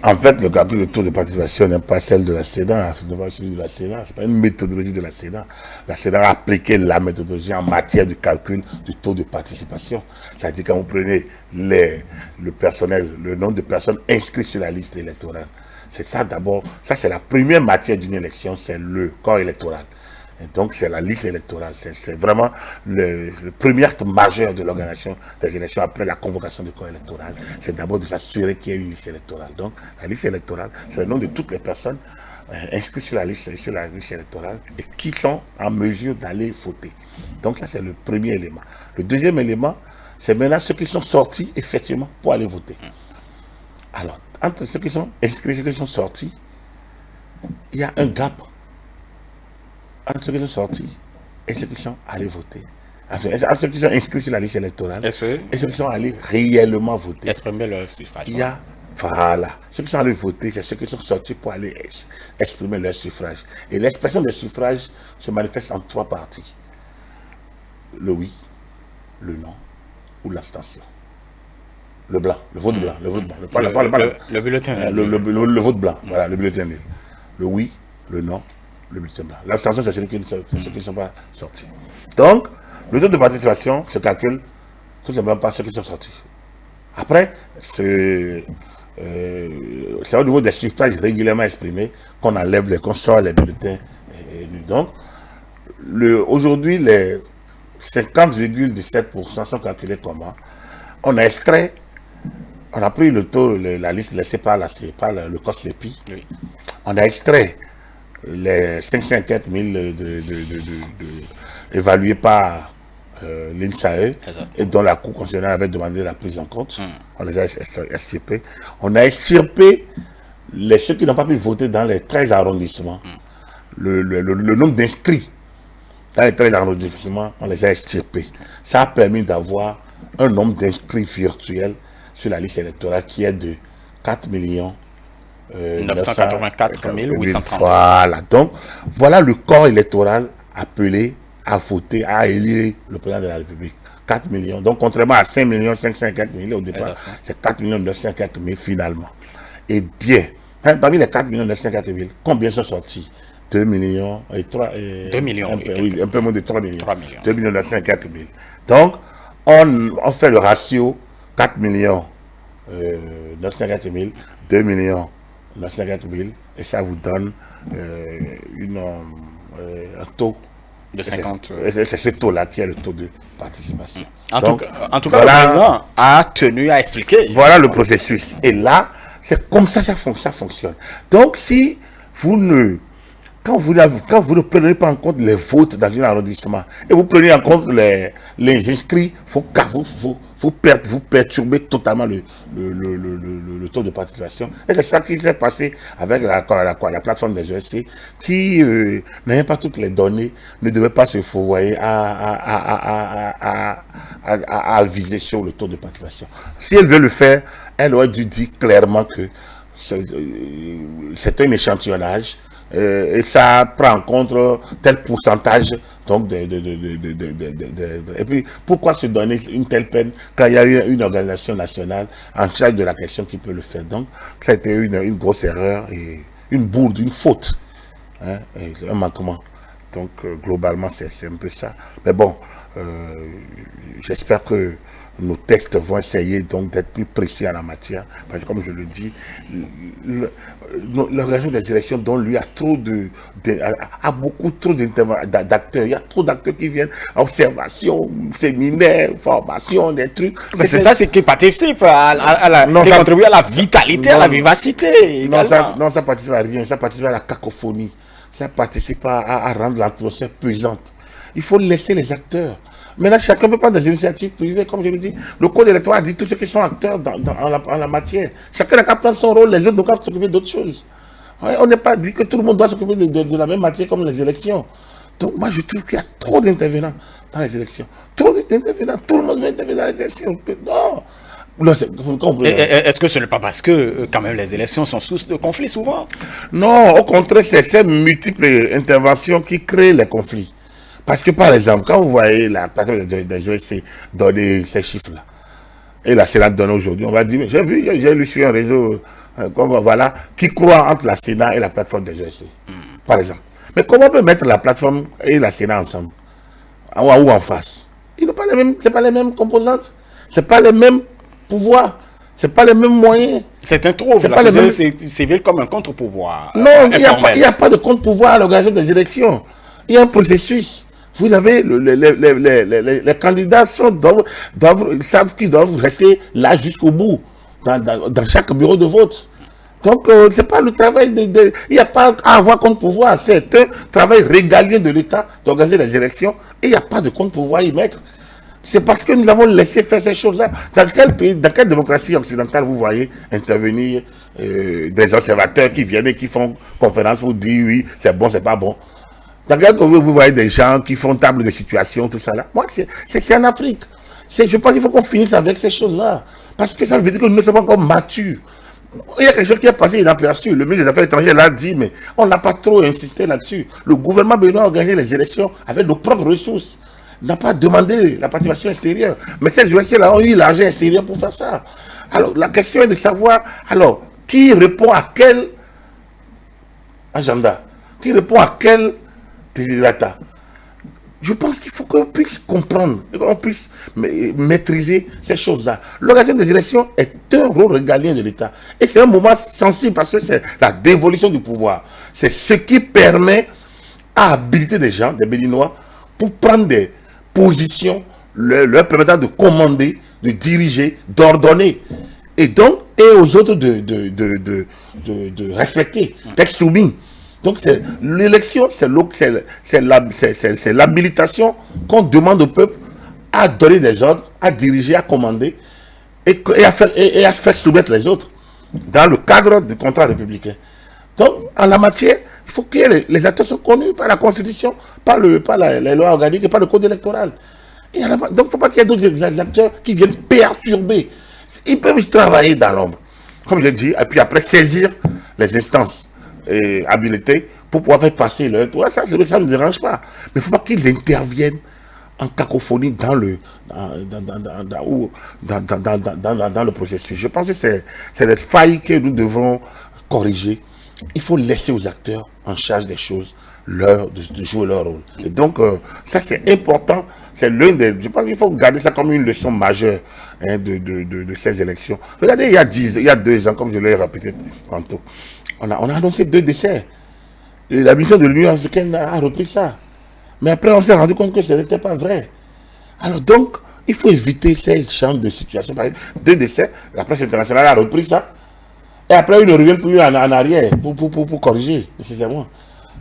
En fait, le calcul de taux de participation n'est pas celle de la Sénat, ce n'est pas celui de la Sénat, c'est pas une méthodologie de la Sénat. La Sénat a appliqué la méthodologie en matière de calcul du taux de participation. C'est-à-dire quand vous prenez le personnel, le nombre de personnes inscrites sur la liste électorale. C'est ça d'abord, ça c'est la première matière d'une élection, c'est le corps électoral. Et donc c'est la liste électorale, c'est vraiment le premier acte majeur de l'organisation des élections après la convocation du corps électoral. C'est d'abord de s'assurer qu'il y ait une liste électorale. Donc la liste électorale, c'est le nom de toutes les personnes inscrites sur la liste électorale et qui sont en mesure d'aller voter. Donc ça c'est le premier élément. Le deuxième élément, c'est maintenant ceux qui sont sortis effectivement pour aller voter. Alors, entre ceux qui sont inscrits et ceux qui sont sortis, il y a un gap entre ceux qui sont sortis et ceux qui sont allés voter. Entre ceux qui sont inscrits sur la liste électorale et ceux qui sont allés réellement voter. Exprimer leur suffrage. Il y a, voilà, ceux qui sont allés voter, c'est ceux qui sont sortis pour aller exprimer leur suffrage. Et l'expression des suffrages se manifeste en trois parties. Le oui, le non ou l'abstention. Le blanc, le vote blanc, le vote blanc. Le bulletin. Le vote blanc, voilà, le bulletin nul. Le oui, le non, le bulletin blanc. L'abstention, c'est ceux qui ne sont pas sortis. Donc, le taux de participation se calcule tout simplement par ceux qui sont sortis. Après, c'est au niveau des suffrages régulièrement exprimés qu'on enlève qu'on sort les bulletins nuls. Donc, aujourd'hui, les 50,17% sont calculés comment? On a extrait, on a pris le taux, la liste laissée par le COSLEPI. Oui. On a extrait les 504 000 évalués par l'INSAE et dont la Cour constitutionnelle avait demandé la prise en compte. On les a extirpés. On a extirpé ceux qui n'ont pas pu voter dans les 13 arrondissements. Le nombre d'inscrits dans les 13 arrondissements, on les a extirpés. Ça a permis d'avoir un nombre d'inscrits virtuels sur la liste électorale qui est de 4 984 830. Voilà. Donc, voilà le corps électoral appelé à voter, à élire le président de la République. 4 millions. Donc, contrairement à 5 504 000 au départ, c'est 4 904 000 finalement. Et bien, parmi les 4 904 000, combien sont sortis? 2 millions et 3 2 millions. Un peu moins de 3 millions. 3 millions. 2 904 000. Donc, on fait le ratio 4 millions 904 000, 2 millions 904 000, et ça vous donne un taux de 50. C'est ce taux-là qui est le taux de participation. En tout cas, le président a tenu à expliquer. Voilà le processus. Et là, c'est comme ça ça fonctionne. Donc, si vous ne... Quand vous ne prenez pas en compte les votes dans un arrondissement et vous prenez en compte les inscrits, vous perturbez totalement le taux de participation. Et c'est ça qui s'est passé avec la plateforme des ESC qui n'ayant pas toutes les données, ne devait pas se fourvoyer à viser sur le taux de participation. Si elle veut le faire, elle aurait dû dire clairement que c'est un échantillonnage. Et ça prend en compte tel pourcentage donc et puis pourquoi se donner une telle peine quand il y a eu une organisation nationale en charge de la question qui peut le faire. Donc ça a été une grosse erreur et une bourde, une faute, hein, un manquement. Donc globalement c'est un peu ça, mais bon, j'espère que nos textes vont essayer donc d'être plus précis en la matière, parce que comme je le dis, l'organisation des élections dont lui a beaucoup trop d'acteurs. Il y a trop d'acteurs qui viennent, observation, séminaires, formation, des trucs. Mais c'est ça, c'est qui participe qui contribue à la vitalité, à la vivacité. Non, ça participe à rien, ça participe à la cacophonie, ça participe à rendre l'atmosphère pesante. Il faut laisser les acteurs. Maintenant, chacun peut prendre des initiatives privées, comme je le dis. Le code électoral dit tous ceux qui sont acteurs en la matière. Chacun n'a qu'à prendre son rôle, les autres doivent s'occuper d'autres choses. Ouais, on n'est pas dit que tout le monde doit s'occuper de la même matière comme les élections. Donc, moi, je trouve qu'il y a trop d'intervenants dans les élections. Trop d'intervenants. Tout le monde veut intervenir dans les élections. Non. Est-ce que ce n'est pas parce que, quand même, les élections sont source de conflits souvent? Non, au contraire, c'est ces multiples interventions qui créent les conflits. Parce que, par exemple, quand vous voyez la plateforme des ESC donner ces chiffres-là, et la Sénat donne aujourd'hui, on va dire, j'ai lu sur un réseau, voilà, qui croit entre la Sénat et la plateforme des ESC, par exemple. Mais comment on peut mettre la plateforme et la Sénat ensemble, ou en face? C'est pas les mêmes composantes, c'est pas les mêmes pouvoirs, c'est pas les mêmes moyens. C'est un trouble, la société civile comme un contre-pouvoir. Non, il n'y a pas de contre-pouvoir à l'organisation des élections. Il y a un processus. Vous avez les candidats savent qu'ils doivent rester là jusqu'au bout, dans chaque bureau de vote. Donc, c'est pas le travail il n'y a pas à avoir contre-pouvoir. C'est un travail régalien de l'État d'organiser les élections et il n'y a pas de contre-pouvoir à y mettre. C'est parce que nous avons laissé faire ces choses-là. Dans quel pays, dans quelle démocratie occidentale vous voyez intervenir des observateurs qui viennent et qui font conférence pour dire oui, c'est bon, c'est pas bon? Dans quel pays vous voyez des gens qui font table de situation, tout ça là? Moi, c'est en Afrique. Je pense qu'il faut qu'on finisse avec ces choses-là. Parce que ça veut dire que nous ne sommes pas encore matures. Il y a quelque chose qui est passé inaperçu. Le ministre des Affaires étrangères l'a dit, mais on n'a pas trop insisté là-dessus. Le gouvernement béninois a organisé les élections avec nos propres ressources. Il n'a pas demandé la participation extérieure. Mais ces OSC-là ont eu l'argent extérieur pour faire ça. Alors, la question est de savoir, alors, qui répond à quel agenda? Qui répond à quel desiderata? Je pense qu'il faut qu'on puisse comprendre, qu'on puisse maîtriser ces choses-là. L'organisation des élections est un rôle régalien de l'État. Et c'est un moment sensible parce que c'est la dévolution du pouvoir. C'est ce qui permet à habiliter des gens, des Béninois, pour prendre des positions leur permettant de commander, de diriger, d'ordonner. Et donc, et aux autres de respecter, d'être soumis. Donc l'élection, c'est l'habilitation qu'on demande au peuple à donner des ordres, à diriger, à commander et à faire soumettre les autres dans le cadre du contrat républicain. Donc, en la matière, il faut que les acteurs soient connus par la Constitution, par les lois organiques et par le code électoral. Donc, il ne faut pas qu'il y ait d'autres acteurs qui viennent perturber. Ils peuvent travailler dans l'ombre, comme je l'ai dit, et puis après saisir les instances habilitées pour pouvoir faire passer leur... Ça ne me dérange pas. Mais il ne faut pas qu'ils interviennent en cacophonie dans le processus. Je pense que c'est des failles que nous devons corriger. Il faut laisser aux acteurs en charge des choses de jouer leur rôle. Et donc, ça c'est important. C'est l'un des... Je pense qu'il faut garder ça comme une leçon majeure de ces élections. Regardez, il y a 2 ans, comme je l'ai répété tantôt, on a annoncé 2 décès. Et la mission de l'Union africaine a repris ça. Mais après, on s'est rendu compte que ce n'était pas vrai. Alors donc, il faut éviter ces genres de situations. Par exemple, 2 décès, la presse internationale a repris ça. Et après, ils ne reviennent plus en arrière pour corriger, nécessairement.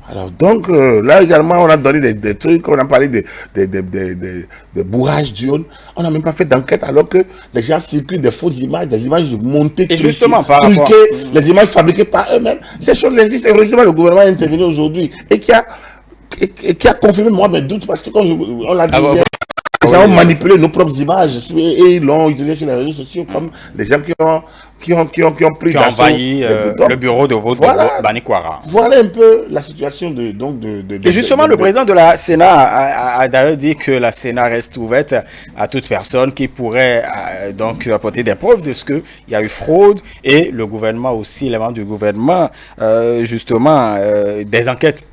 Alors donc, là également, on a donné des trucs, on a parlé de bourrage d'urnes. On n'a même pas fait d'enquête alors que les gens circulent des fausses images, des images montées, et justement, par rapport... les images fabriquées par eux-mêmes. Ces choses existent. Et heureusement, le gouvernement est intervenu aujourd'hui et qui a confirmé moi mes doutes parce que quand on l'a dit, les gens ont manipulé nos propres images et ils l'ont utilisé sur les réseaux sociaux comme des gens qui ont pris qui ont envahi le bureau de vote de Banikwara. Voilà un peu la situation Et justement, le président de la Sénat a d'ailleurs dit que la Sénat reste ouverte à toute personne qui pourrait donc apporter des preuves de ce qu'il y a eu fraude, et le gouvernement aussi, les membres du gouvernement, justement, des enquêtes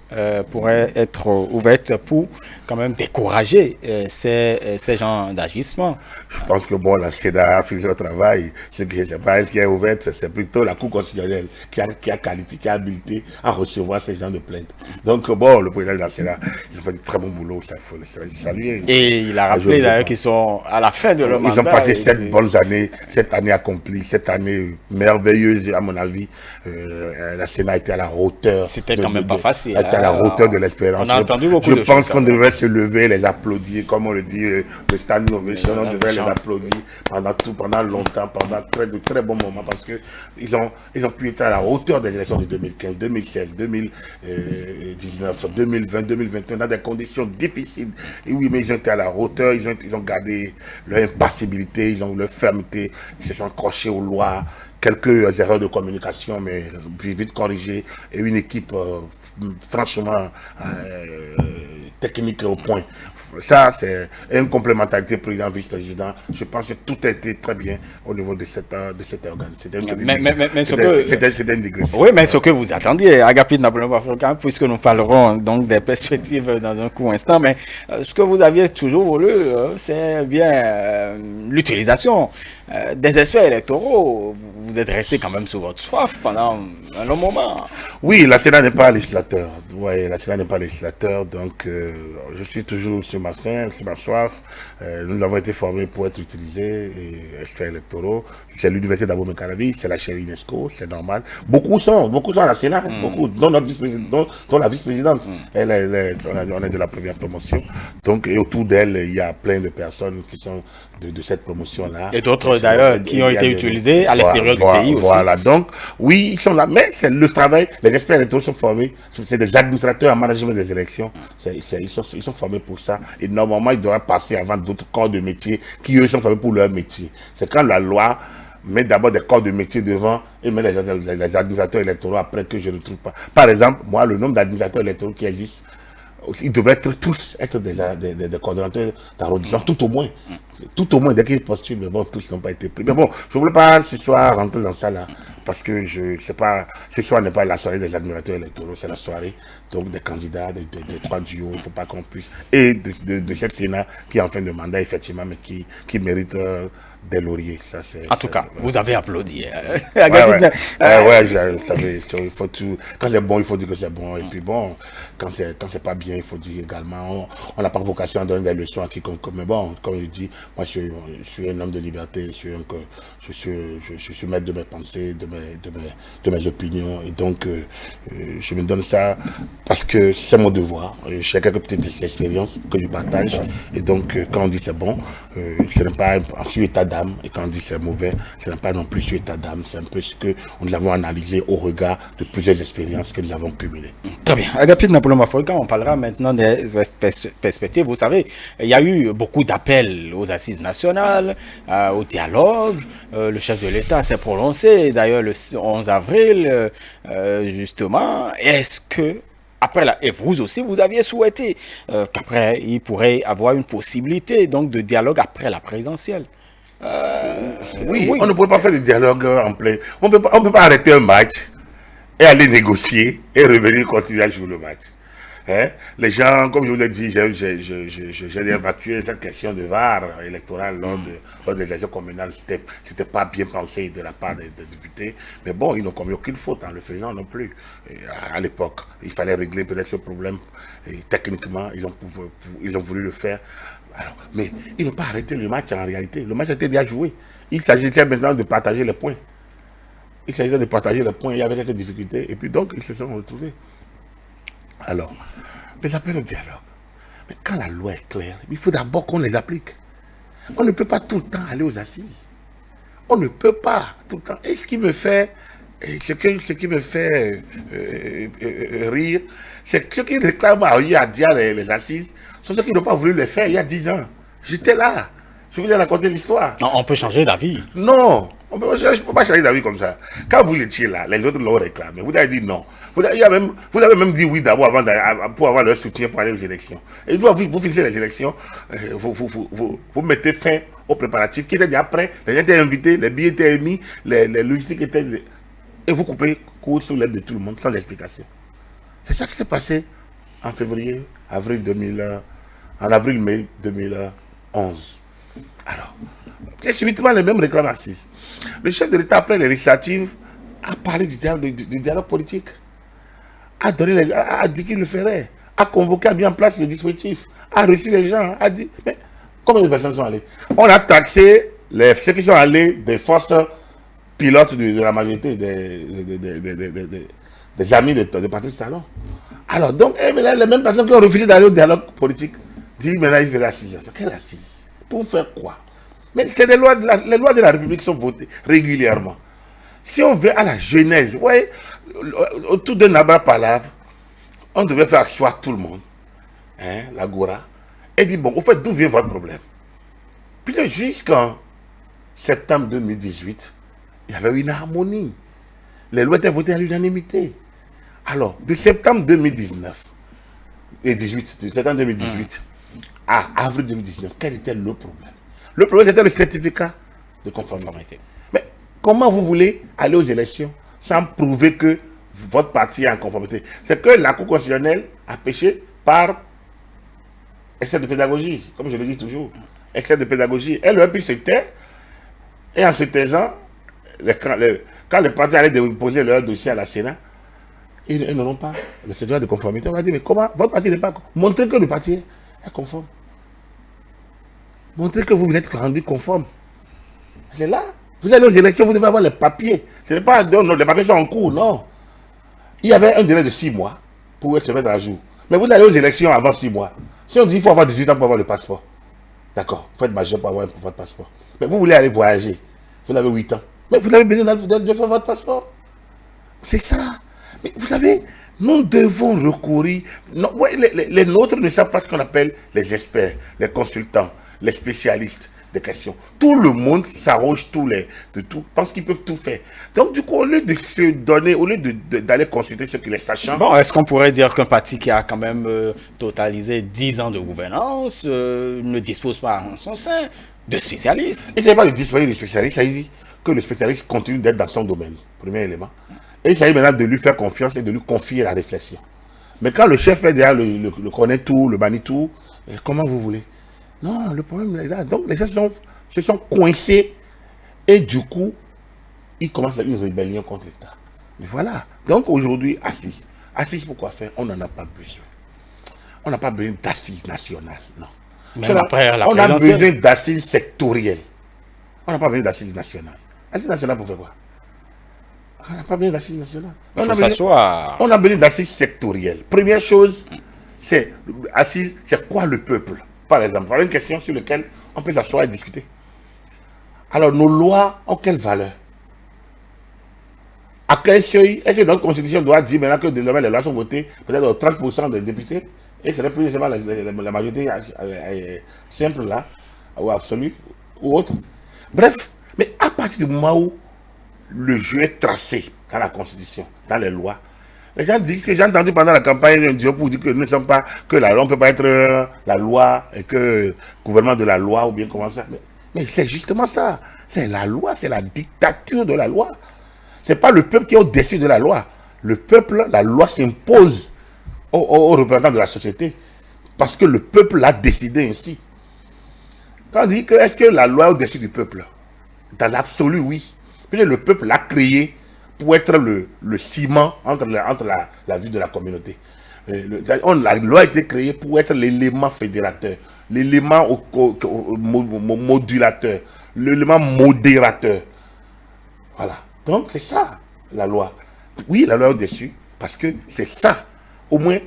pourraient être ouvertes pour quand même décourager ces genres d'agissement. Je pense que bon, la Sénat a fait son travail. Ce qui n'est pas elle qui est ouverte, c'est plutôt la Cour constitutionnelle qui a qualifié, qui a habilité à recevoir ces genres de plaintes. Donc bon, le président de la Sénat, il a fait un très bon boulot, ça il faut le saluer. Et il a rappelé d'ailleurs qu'ils sont à la fin de leur mandat. Ils ont passé 7 bonnes années, cette année accomplie, cette année merveilleuse à mon avis. La Sénat était à la hauteur. C'était quand même pas facile. Elle était à la hauteur de l'espérance. On a entendu beaucoup de choses. Je pense qu'on devrait se lever, les applaudir, comme on le dit, le stand ovation, on devrait les applaudir pendant longtemps, pendant de très bons moments, parce que ils ont pu être à la hauteur des élections de 2015, 2016, 2019, 2020, 2021, dans des conditions difficiles. Et oui, mais ils ont été à la hauteur, ils ont gardé leur impassibilité, ils ont leur fermeté, ils se sont accrochés aux lois, quelques erreurs de communication, mais vite corrigées, et une équipe franchement technique au point. Ça, c'est une complémentarité président-vice-président. Je pense que tout a été très bien au niveau de cet organe. C'était une digression. Oui, mais ce que vous attendiez, Agapit Napoléon Africain, puisque nous parlerons donc des perspectives dans un court instant, mais ce que vous aviez toujours voulu, c'est bien l'utilisation des experts électoraux. Vous êtes resté quand même sur votre soif pendant un long moment. Oui, la Sénat n'est pas législateur. Ouais, la Sénat n'est pas législateur, donc je suis toujours sur ma faim, sur ma soif. Nous avons été formés pour être utilisés, et experts électoraux. C'est l'université d'Abomey-Calavi, c'est la chaire UNESCO, c'est normal. Beaucoup sont à la Sénat, beaucoup, dont notre vice-présidente, dont la vice-présidente. On est de la première promotion. Donc, et autour d'elle, il y a plein de personnes qui sont de cette promotion-là. Et d'autres d'ailleurs qui ont été utilisés à l'extérieur du pays aussi. Voilà, donc oui, ils sont là, mais c'est le travail, les experts électoraux sont formés, c'est des administrateurs en management des élections, ils sont formés pour ça, et normalement ils doivent passer avant d'autres corps de métier qui eux sont formés pour leur métier. C'est quand la loi met d'abord des corps de métier devant et met les administrateurs électoraux après que je ne trouve pas. Par exemple, moi, le nombre d'administrateurs électoraux qui existent, ils devraient tous être des coordonnateurs d'arrondissement, tout au moins. Tout au moins, dès qu'ils postulent, mais bon, tous n'ont pas été pris. Mais bon, je ne voulais pas ce soir rentrer dans ça là, parce que ce soir n'est pas la soirée des administrateurs électoraux, c'est la soirée donc des candidats, des 3 duos, il ne faut pas qu'on puisse, et de cette Sénat qui est en fin de mandat, effectivement, mais qui mérite des lauriers. Ça, en tout cas, vous avez applaudi. Il faut tout. Quand c'est bon, il faut dire que c'est bon. Et puis bon, quand c'est pas bien, il faut dire également. On n'a pas vocation à donner des leçons à quiconque. Mais bon, comme je dis, moi je suis un homme de liberté, je suis maître de mes pensées, de mes opinions, et donc je me donne ça parce que c'est mon devoir. J'ai quelques petites expériences que je partage, et donc quand on dit c'est bon, ce n'est pas sur état d'âme, et quand on dit c'est mauvais, ce n'est pas non plus sur état d'âme, c'est un peu ce que nous avons analysé au regard de plusieurs expériences que nous avons cumulées. Très bien. Agapit Napoléon Mafoy, quand on parlera maintenant des perspectives, vous savez, il y a eu beaucoup d'appels aux assises nationales, au dialogue. Le chef de l'État s'est prononcé, d'ailleurs, le 11 avril, justement. Est-ce que, après et vous aussi, vous aviez souhaité qu'après, il pourrait avoir une possibilité donc, de dialogue après la présidentielle? Oui, on ne peut pas faire de dialogue en plein. On peut pas arrêter un match et aller négocier et revenir continuer à jouer le match. Hein? Les gens, comme je vous l'ai dit, j'ai évacué cette question de VAR électoral lors des élections communales. C'était pas bien pensé de la part des députés. Mais bon, ils n'ont commis aucune faute en le faisant non plus. À l'époque, il fallait régler peut-être ce problème. Et techniquement, ils ont voulu le faire. Alors, mais ils n'ont pas arrêté le match en réalité. Le match était déjà joué. Il s'agissait maintenant de partager les points. Il s'agissait de partager les points. Il y avait quelques difficultés. Et puis donc, ils se sont retrouvés. Alors, les appels au dialogue. Mais quand la loi est claire, il faut d'abord qu'on les applique. On ne peut pas tout le temps aller aux assises. On ne peut pas tout le temps. Et ce qui me fait rire, c'est que ceux qui réclament à dire les assises sont ceux qui n'ont pas voulu les faire il y a 10 ans. J'étais là. Je vous ai raconté l'histoire. On peut changer d'avis. Non, je ne peux pas changer d'avis comme ça. Quand vous étiez là, les autres l'ont réclamé. Vous avez dit non. Vous avez même dit oui d'abord pour avoir leur soutien pour aller aux élections. Et une fois vous finissez les élections, vous mettez fin aux préparatifs qui étaient déjà prêts. Les gens étaient invités, les billets étaient émis, les logistiques étaient... Et vous coupez court sous l'aide de tout le monde sans explication. C'est ça qui s'est passé en avril-mai 2011. Alors, c'est subitement les mêmes réclamations. Le chef de l'État, après les législatives, a parlé du dialogue politique, a dit qu'il le ferait, a convoqué, a mis en place le dispositif, a reçu les gens, a dit... Mais combien de personnes sont allées? On a taxé ceux qui sont allés des forces pilotes de la majorité des amis de Patrice Talon. Alors, donc, les mêmes personnes qui ont refusé d'aller au dialogue politique disent maintenant il fait l'assise. Quelle assise? Pour faire quoi? Mais c'est les lois de la République sont votées régulièrement. Si on veut à la genèse, vous voyez, autour d'un abat palabre, on devait faire asseoir tout le monde, hein, l'agora, et dire bon, au fait, d'où vient votre problème? Puis jusqu'en septembre 2018, il y avait une harmonie. Les lois étaient votées à l'unanimité. Alors, de septembre 2019 et de septembre 2018 à avril 2019, quel était le problème? Le problème, c'était le certificat de conformité. Mais comment vous voulez aller aux élections sans prouver que votre parti est en conformité? C'est que la Cour constitutionnelle a péché par excès de pédagogie, comme je le dis toujours. Excès de pédagogie. Elle aurait pu se taire, et en se taisant, quand les partis allaient déposer leur dossier à la Sénat, ils n'auront pas le certificat de conformité. On va dire, mais comment votre parti n'est pas conforme? Montrez que le parti est conforme. Montrez que vous vous êtes rendu conforme. C'est là. Vous allez aux élections, vous devez avoir les papiers. Ce n'est pas, non, les papiers sont en cours, non. Il y avait un délai de 6 mois pour se mettre à jour. Mais vous allez aux élections avant 6 mois. Si on dit qu'il faut avoir 18 ans pour avoir le passeport, d'accord, vous êtes majeur pour avoir votre passeport. Mais vous voulez aller voyager, vous avez 8 ans. Mais vous avez besoin de faire votre passeport. C'est ça. Mais vous savez, nous devons recourir. Non, ouais, les nôtres ne savent pas ce qu'on appelle les experts, les consultants, les spécialistes des questions. Tout le monde s'arroge de tout, pense qu'ils peuvent tout faire. Donc du coup, au lieu de se donner, au lieu d'aller consulter ceux qui les sachent. Bon, est-ce qu'on pourrait dire qu'un parti qui a quand même totalisé 10 ans de gouvernance ne dispose pas en son sein de spécialistes? Il ne s'agit pas de disposer de spécialistes, il s'agit que le spécialiste continue d'être dans son domaine, premier élément. Et il s'agit maintenant de lui faire confiance et de lui confier la réflexion. Mais quand le chef est derrière, le connaît tout, le manie tout, comment vous voulez? Non, le problème est là. Donc les gens se sont coincés et du coup, ils commencent à une rébellion contre l'État. Mais voilà. Donc aujourd'hui, assise. Assise pour quoi faire? On n'en a pas besoin. On n'a pas besoin d'assises nationales, non. Même après la On a présidentielle. besoin d'assises sectorielles. On n'a pas besoin d'assises nationales. Assises nationales pour faire quoi? On n'a pas besoin d'assises nationales. Il faut s'asseoir. On a besoin d'assises sectorielles. Première chose, c'est assise, c'est quoi le peuple? Par exemple, voilà une question sur laquelle on peut s'asseoir et discuter. Alors, nos lois ont quelle valeur? À quel seuil? Est-ce que notre constitution doit dire maintenant que désormais les lois sont votées peut-être aux 30% des députés et ce n'est plus seulement la majorité simple là, ou absolue, ou autre? Bref, mais à partir du moment où le jeu est tracé dans la constitution, dans les lois, les gens disent que j'ai entendu pendant la campagne un dieu pour dire que nous ne sommes pas, que la loi ne peut pas être la loi et que le gouvernement de la loi ou bien comment ça. Mais c'est justement ça. C'est la loi, c'est la dictature de la loi. C'est pas le peuple qui est au-dessus de la loi. Le peuple, la loi s'impose aux représentants de la société parce que le peuple l'a décidé ainsi. Quand on dit que est-ce que la loi est au-dessus du peuple? Dans l'absolu, oui. Puis le peuple l'a créé pour être le ciment entre la vie de la communauté. La loi a été créée pour être l'élément fédérateur, l'élément modulateur, l'élément modérateur. Voilà. Donc c'est ça, la loi. Oui, la loi est au-dessus, parce que c'est ça. Au moins,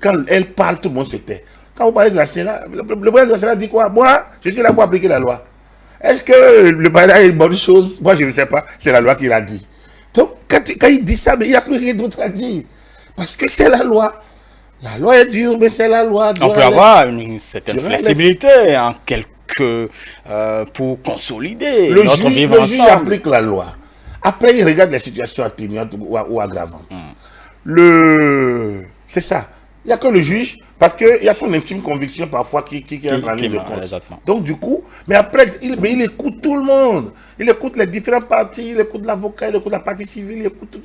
quand elle parle, tout le monde se tait. Quand vous parlez de la Sénat, le président de la Sénat dit quoi? Moi, je suis là pour appliquer la loi. Est-ce que le président est une bonne chose? Moi, je ne sais pas. C'est la loi qui l'a dit. Donc, quand il dit ça, mais il n'y a plus rien d'autre à dire. Parce que c'est la loi. La loi est dure, mais c'est la loi. On peut avoir une certaine flexibilité en pour consolider notre vivre ensemble. Le juge applique la loi. Après, il regarde les situations atténuantes ou aggravantes. C'est ça. Il n'y a que le juge, parce qu'il y a son intime conviction parfois qui est en ligne de compte. Donc du coup, mais après, il écoute tout le monde. Il écoute les différents partis, il écoute l'avocat, il écoute la partie civile, il écoute tout.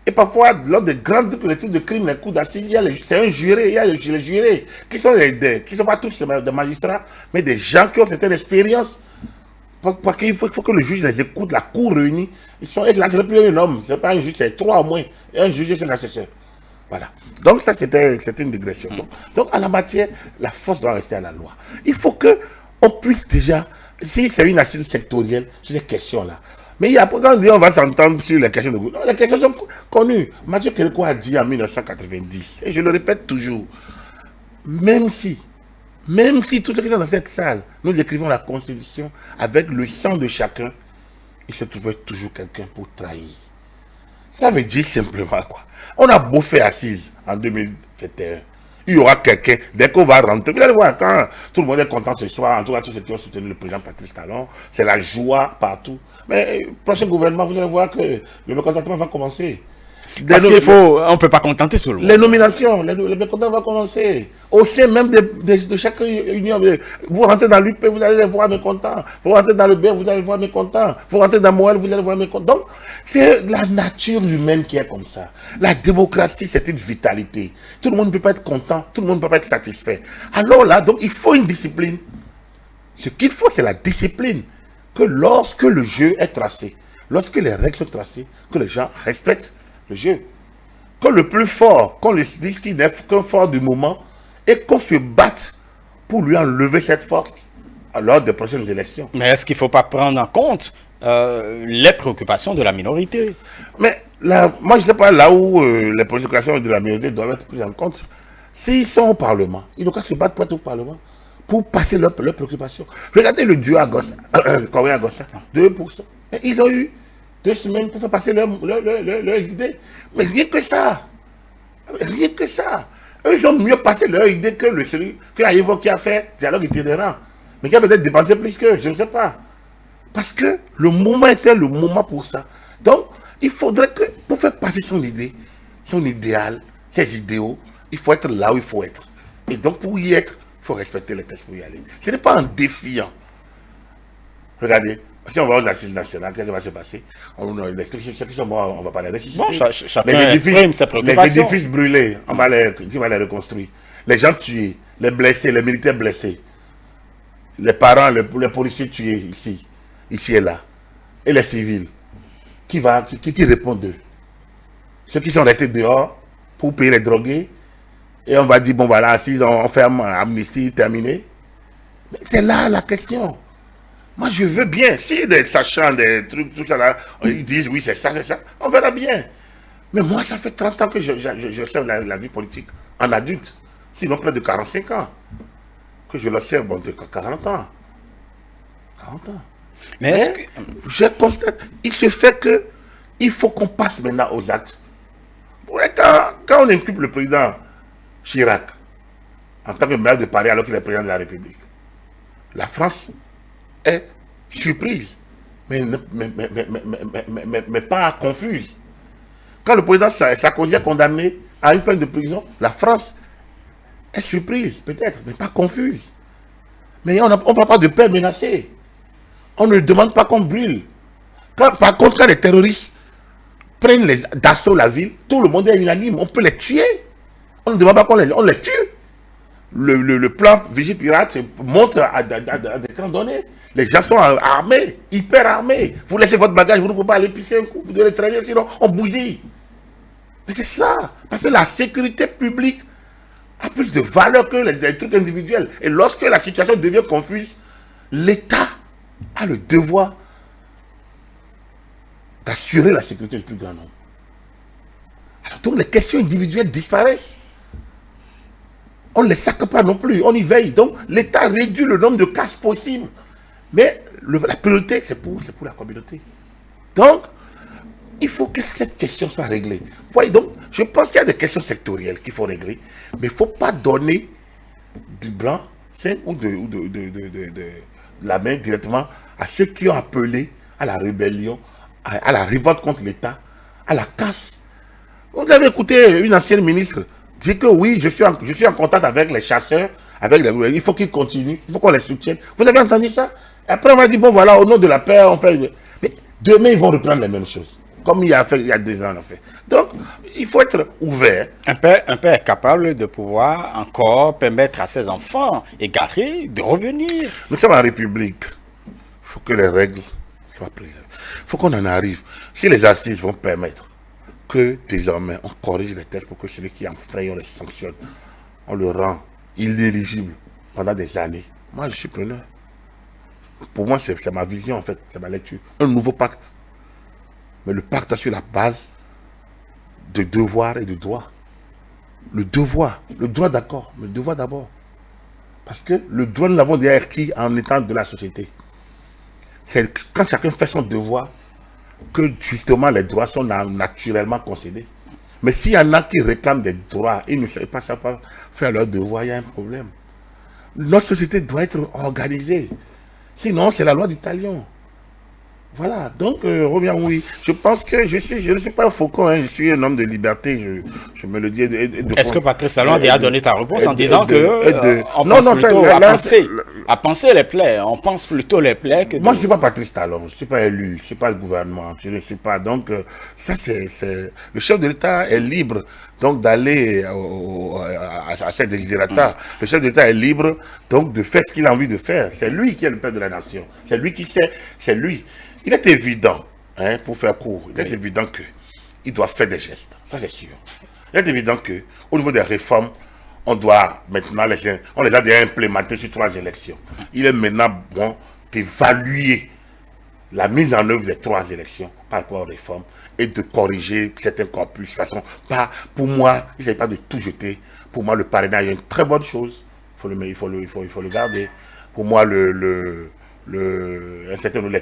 Et parfois, lors des grandes collectifs de crimes, les coups d'assises, c'est un juré, il y a les jurés, qui sont qui ne sont pas tous des magistrats, mais des gens qui ont certaines expériences. Parce qu'il faut que le juge les écoute, la cour réunie. Ils sont là, ce n'est plus un homme, ce n'est pas un juge, c'est 3 au moins. Et un juge, c'est l'assesseur. Voilà. Donc ça, c'était une digression. Donc, en la matière, la force doit rester à la loi. Il faut qu'on puisse déjà, si c'est une assise sectorielle, sur ces questions-là. Mais après, quand on dit on va s'entendre sur les questions de gouvernement, les questions sont connues. Mathieu Kérékou a dit en 1990, et je le répète toujours, même si tous ceux qui sont dans cette salle, nous écrivons la Constitution avec le sang de chacun, il se trouvait toujours quelqu'un pour trahir. Ça veut dire simplement quoi? On a beau faire assise en 2021, il y aura quelqu'un, dès qu'on va rentrer, vous allez voir, quand tout le monde est content ce soir, en tout cas tous ceux qui ont soutenu le président Patrice Talon, c'est la joie partout. Mais le prochain gouvernement, vous allez voir que le mécontentement va commencer. Parce qu'il faut, on ne peut pas contenter tout le monde. Les nominations, les mécontents vont commencer. Au sein même de chaque union, vous rentrez dans l'UP, vous allez les voir mécontents. Vous rentrez dans le BR, vous allez les voir mécontents. Vous rentrez dans Moël, vous allez les voir mécontents. Donc, c'est la nature humaine qui est comme ça. La démocratie, c'est une vitalité. Tout le monde ne peut pas être content, tout le monde ne peut pas être satisfait. Alors là, donc, il faut une discipline. Ce qu'il faut, c'est la discipline. Que lorsque le jeu est tracé, lorsque les règles sont tracées, que les gens respectent le jeu. Que le plus fort, qu'on le dise qu'il n'est qu'un fort du moment, et qu'on se batte pour lui enlever cette force lors des prochaines élections. Mais est-ce qu'il ne faut pas prendre en compte les préoccupations de la minorité? Mais là, moi, je ne sais pas là où les préoccupations de la minorité doivent être prises en compte. S'ils sont au Parlement, ils n'ont qu'à se battre pour être au Parlement, pour passer leurs préoccupations. Regardez le duo à Gossa, Corée à Gossa, 2%. Et ils ont eu 2 semaines pour faire passer leurs idées. Mais rien que ça. Rien que ça. Eux, ils ont mieux passé leur idée que celui que Aïvo qui a fait dialogue itinérant. Mais qui a peut-être dépensé plus qu'eux, je ne sais pas. Parce que le moment était le moment pour ça. Donc, il faudrait que, pour faire passer son idée, son idéal, ses idéaux, il faut être là où il faut être. Et donc, pour y être, il faut respecter les textes pour y aller. Ce n'est pas en défiant. Regardez. Si on va aux assises nationales, qu'est-ce qui va se passer? On va pas les ressusciter. Bon, chacun exprime ses préoccupations. Les édifices brûlés, qui va les reconstruire? Les gens tués, les blessés, les militaires blessés, les parents, les policiers tués ici et là, et les civils. Qui répond d'eux? Ceux qui sont restés dehors pour payer les drogués, et on va dire, bon voilà, si on ferme amnistie, terminé. C'est là la question. Moi, je veux bien. Si des sachants, des trucs, tout ça là, ils disent oui, c'est ça, on verra bien. Mais moi, ça fait 30 ans que j'observe la vie politique en adulte. Sinon, près de 45 ans. Que je l'observe, bon, de 40 ans. 40 ans. Mais est-ce que... Je constate, il se fait que il faut qu'on passe maintenant aux actes. Ouais, quand on inculpe le président Chirac en tant que maire de Paris alors qu'il est président de la République, la France est surprise, mais pas confuse. Quand le président Sarkozy est condamné à une peine de prison, la France est surprise, peut-être, mais pas confuse. Mais on ne parle pas de paix menacée. On ne demande pas qu'on brûle. Par contre, quand les terroristes prennent d'assaut la ville, tout le monde est unanime. On peut les tuer. On ne demande pas qu'on les tue. Le plan Vigipirate montre à des grands données. Les gens sont armés, hyper armés. Vous laissez votre bagage, vous ne pouvez pas aller pisser un coup, vous devez traîner, sinon on bousille. Mais c'est ça. Parce que la sécurité publique a plus de valeur que les trucs individuels. Et lorsque la situation devient confuse, l'État a le devoir d'assurer la sécurité du plus grand nombre. Alors donc les questions individuelles disparaissent. On ne les sacre pas non plus, on y veille. Donc l'État réduit le nombre de cases possibles. Mais la priorité, c'est pour la communauté. Donc, il faut que cette question soit réglée. Vous voyez, donc, je pense qu'il y a des questions sectorielles qu'il faut régler, mais il ne faut pas donner du blanc ou de la main directement à ceux qui ont appelé à la rébellion, à la révolte contre l'État, à la casse. Vous avez écouté une ancienne ministre dire que oui, je suis en contact avec les chasseurs, il faut qu'ils continuent, il faut qu'on les soutienne. Vous avez entendu ça? Après, on va dire, bon voilà, au nom de la paix, on fait... Mais demain, ils vont reprendre les mêmes choses. Comme il y a 2 ans, on a fait. Donc, il faut être ouvert. Un père est capable de pouvoir encore permettre à ses enfants égarés de revenir. Nous sommes en République. Il faut que les règles soient préservées. Il faut qu'on en arrive. Si les assises vont permettre que désormais on corrige les textes pour que celui qui enfreint, on les sanctionne, on le rend inéligible pendant des années. Moi, je suis preneur. Pour moi, c'est ma vision, en fait, c'est ma lecture. Un nouveau pacte. Mais le pacte sur la base de devoirs et de droits. Le droit d'accord, mais le devoir d'abord. Parce que le droit, nous l'avons déjà acquis en étant de la société. C'est quand chacun fait son devoir que justement les droits sont naturellement concédés. Mais s'il y en a qui réclament des droits et ne savent pas faire leur devoir, il y a un problème. Notre société doit être organisée. Sinon, c'est la loi du talion. Voilà, donc, Robien, oui, je pense que je ne suis pas un faucon, hein, je suis un homme de liberté, je me le dis. Est-ce que Patrice Talon a donné sa réponse en disant que on pense plutôt à penser les plaies, on pense plutôt les plaies que... Moi, je ne suis pas Patrice Talon, je ne suis pas élu, je ne suis pas le gouvernement, je ne suis pas, donc, ça c'est... Le chef de l'État est libre, donc, d'aller à ses desiderata. Le chef de l'État est libre, donc, de faire ce qu'il a envie de faire. C'est lui qui est le père de la nation, c'est lui qui sait, c'est lui. Il est évident, hein, pour faire court, il est évident qu'il doit faire des gestes, ça c'est sûr. Il est évident qu'au niveau des réformes, on doit maintenant, on les a déjà implémentées sur 3 élections. Il est maintenant bon d'évaluer la mise en œuvre des 3 élections par rapport aux réformes et de corriger certains corpus. De toute façon, pour moi, il ne s'agit pas de tout jeter. Pour moi, le parrainage est une très bonne chose. Il faut le garder. Pour moi, les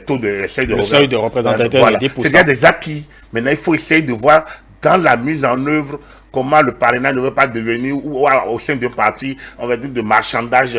taux de seuil de représentativité, voilà. de 10%. C'est bien des acquis. Maintenant, il faut essayer de voir dans la mise en œuvre comment le parrainage ne veut pas devenir, ou au sein d'un parti, on va dire, de marchandage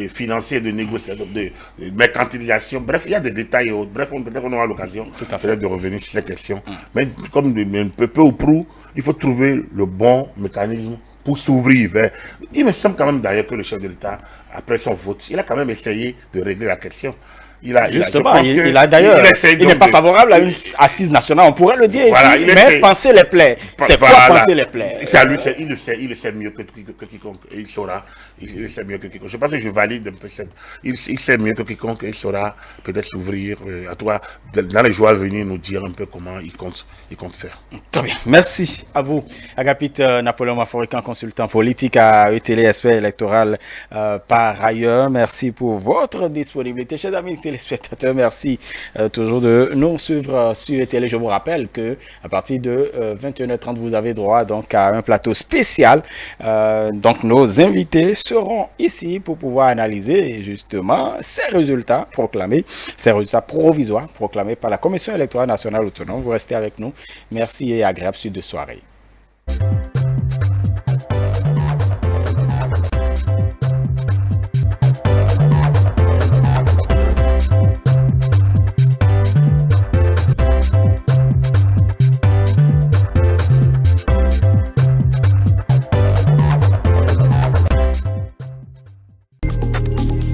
financier, de négociation, de mercantilisation. Bref, il y a des détails. Bref, peut-être qu'on aura l'occasion de revenir sur ces questions. Mais comme peu ou prou, il faut trouver le bon mécanisme pour s'ouvrir vers... Il me semble quand même d'ailleurs que le chef de l'État, après son vote, il a quand même essayé de régler la question. Justement, il a d'ailleurs, il n'est pas favorable à une assise nationale, on pourrait le dire ici, mais penser les plaies. C'est quoi penser les plaies? Il le sait mieux que quiconque, et il sait mieux que quiconque. Je pense que je valide un peu il sait mieux que quiconque, et il saura peut-être s'ouvrir à toi, dans les jours à venir, nous dire un peu comment il compte faire. Très bien, merci à vous. Agapit Napoléon Maforican, consultant politique à ETL, expert électoral par ailleurs. Merci pour votre disponibilité. Chers amis téléspectateurs, merci toujours de nous suivre sur ETL. Je vous rappelle que à partir de 21h30, vous avez droit donc à un plateau spécial. Donc nos invités seront ici pour pouvoir analyser justement ces résultats proclamés, ces résultats provisoires proclamés par la Commission électorale nationale autonome. Vous restez avec nous. Merci et agréable suite de soirée.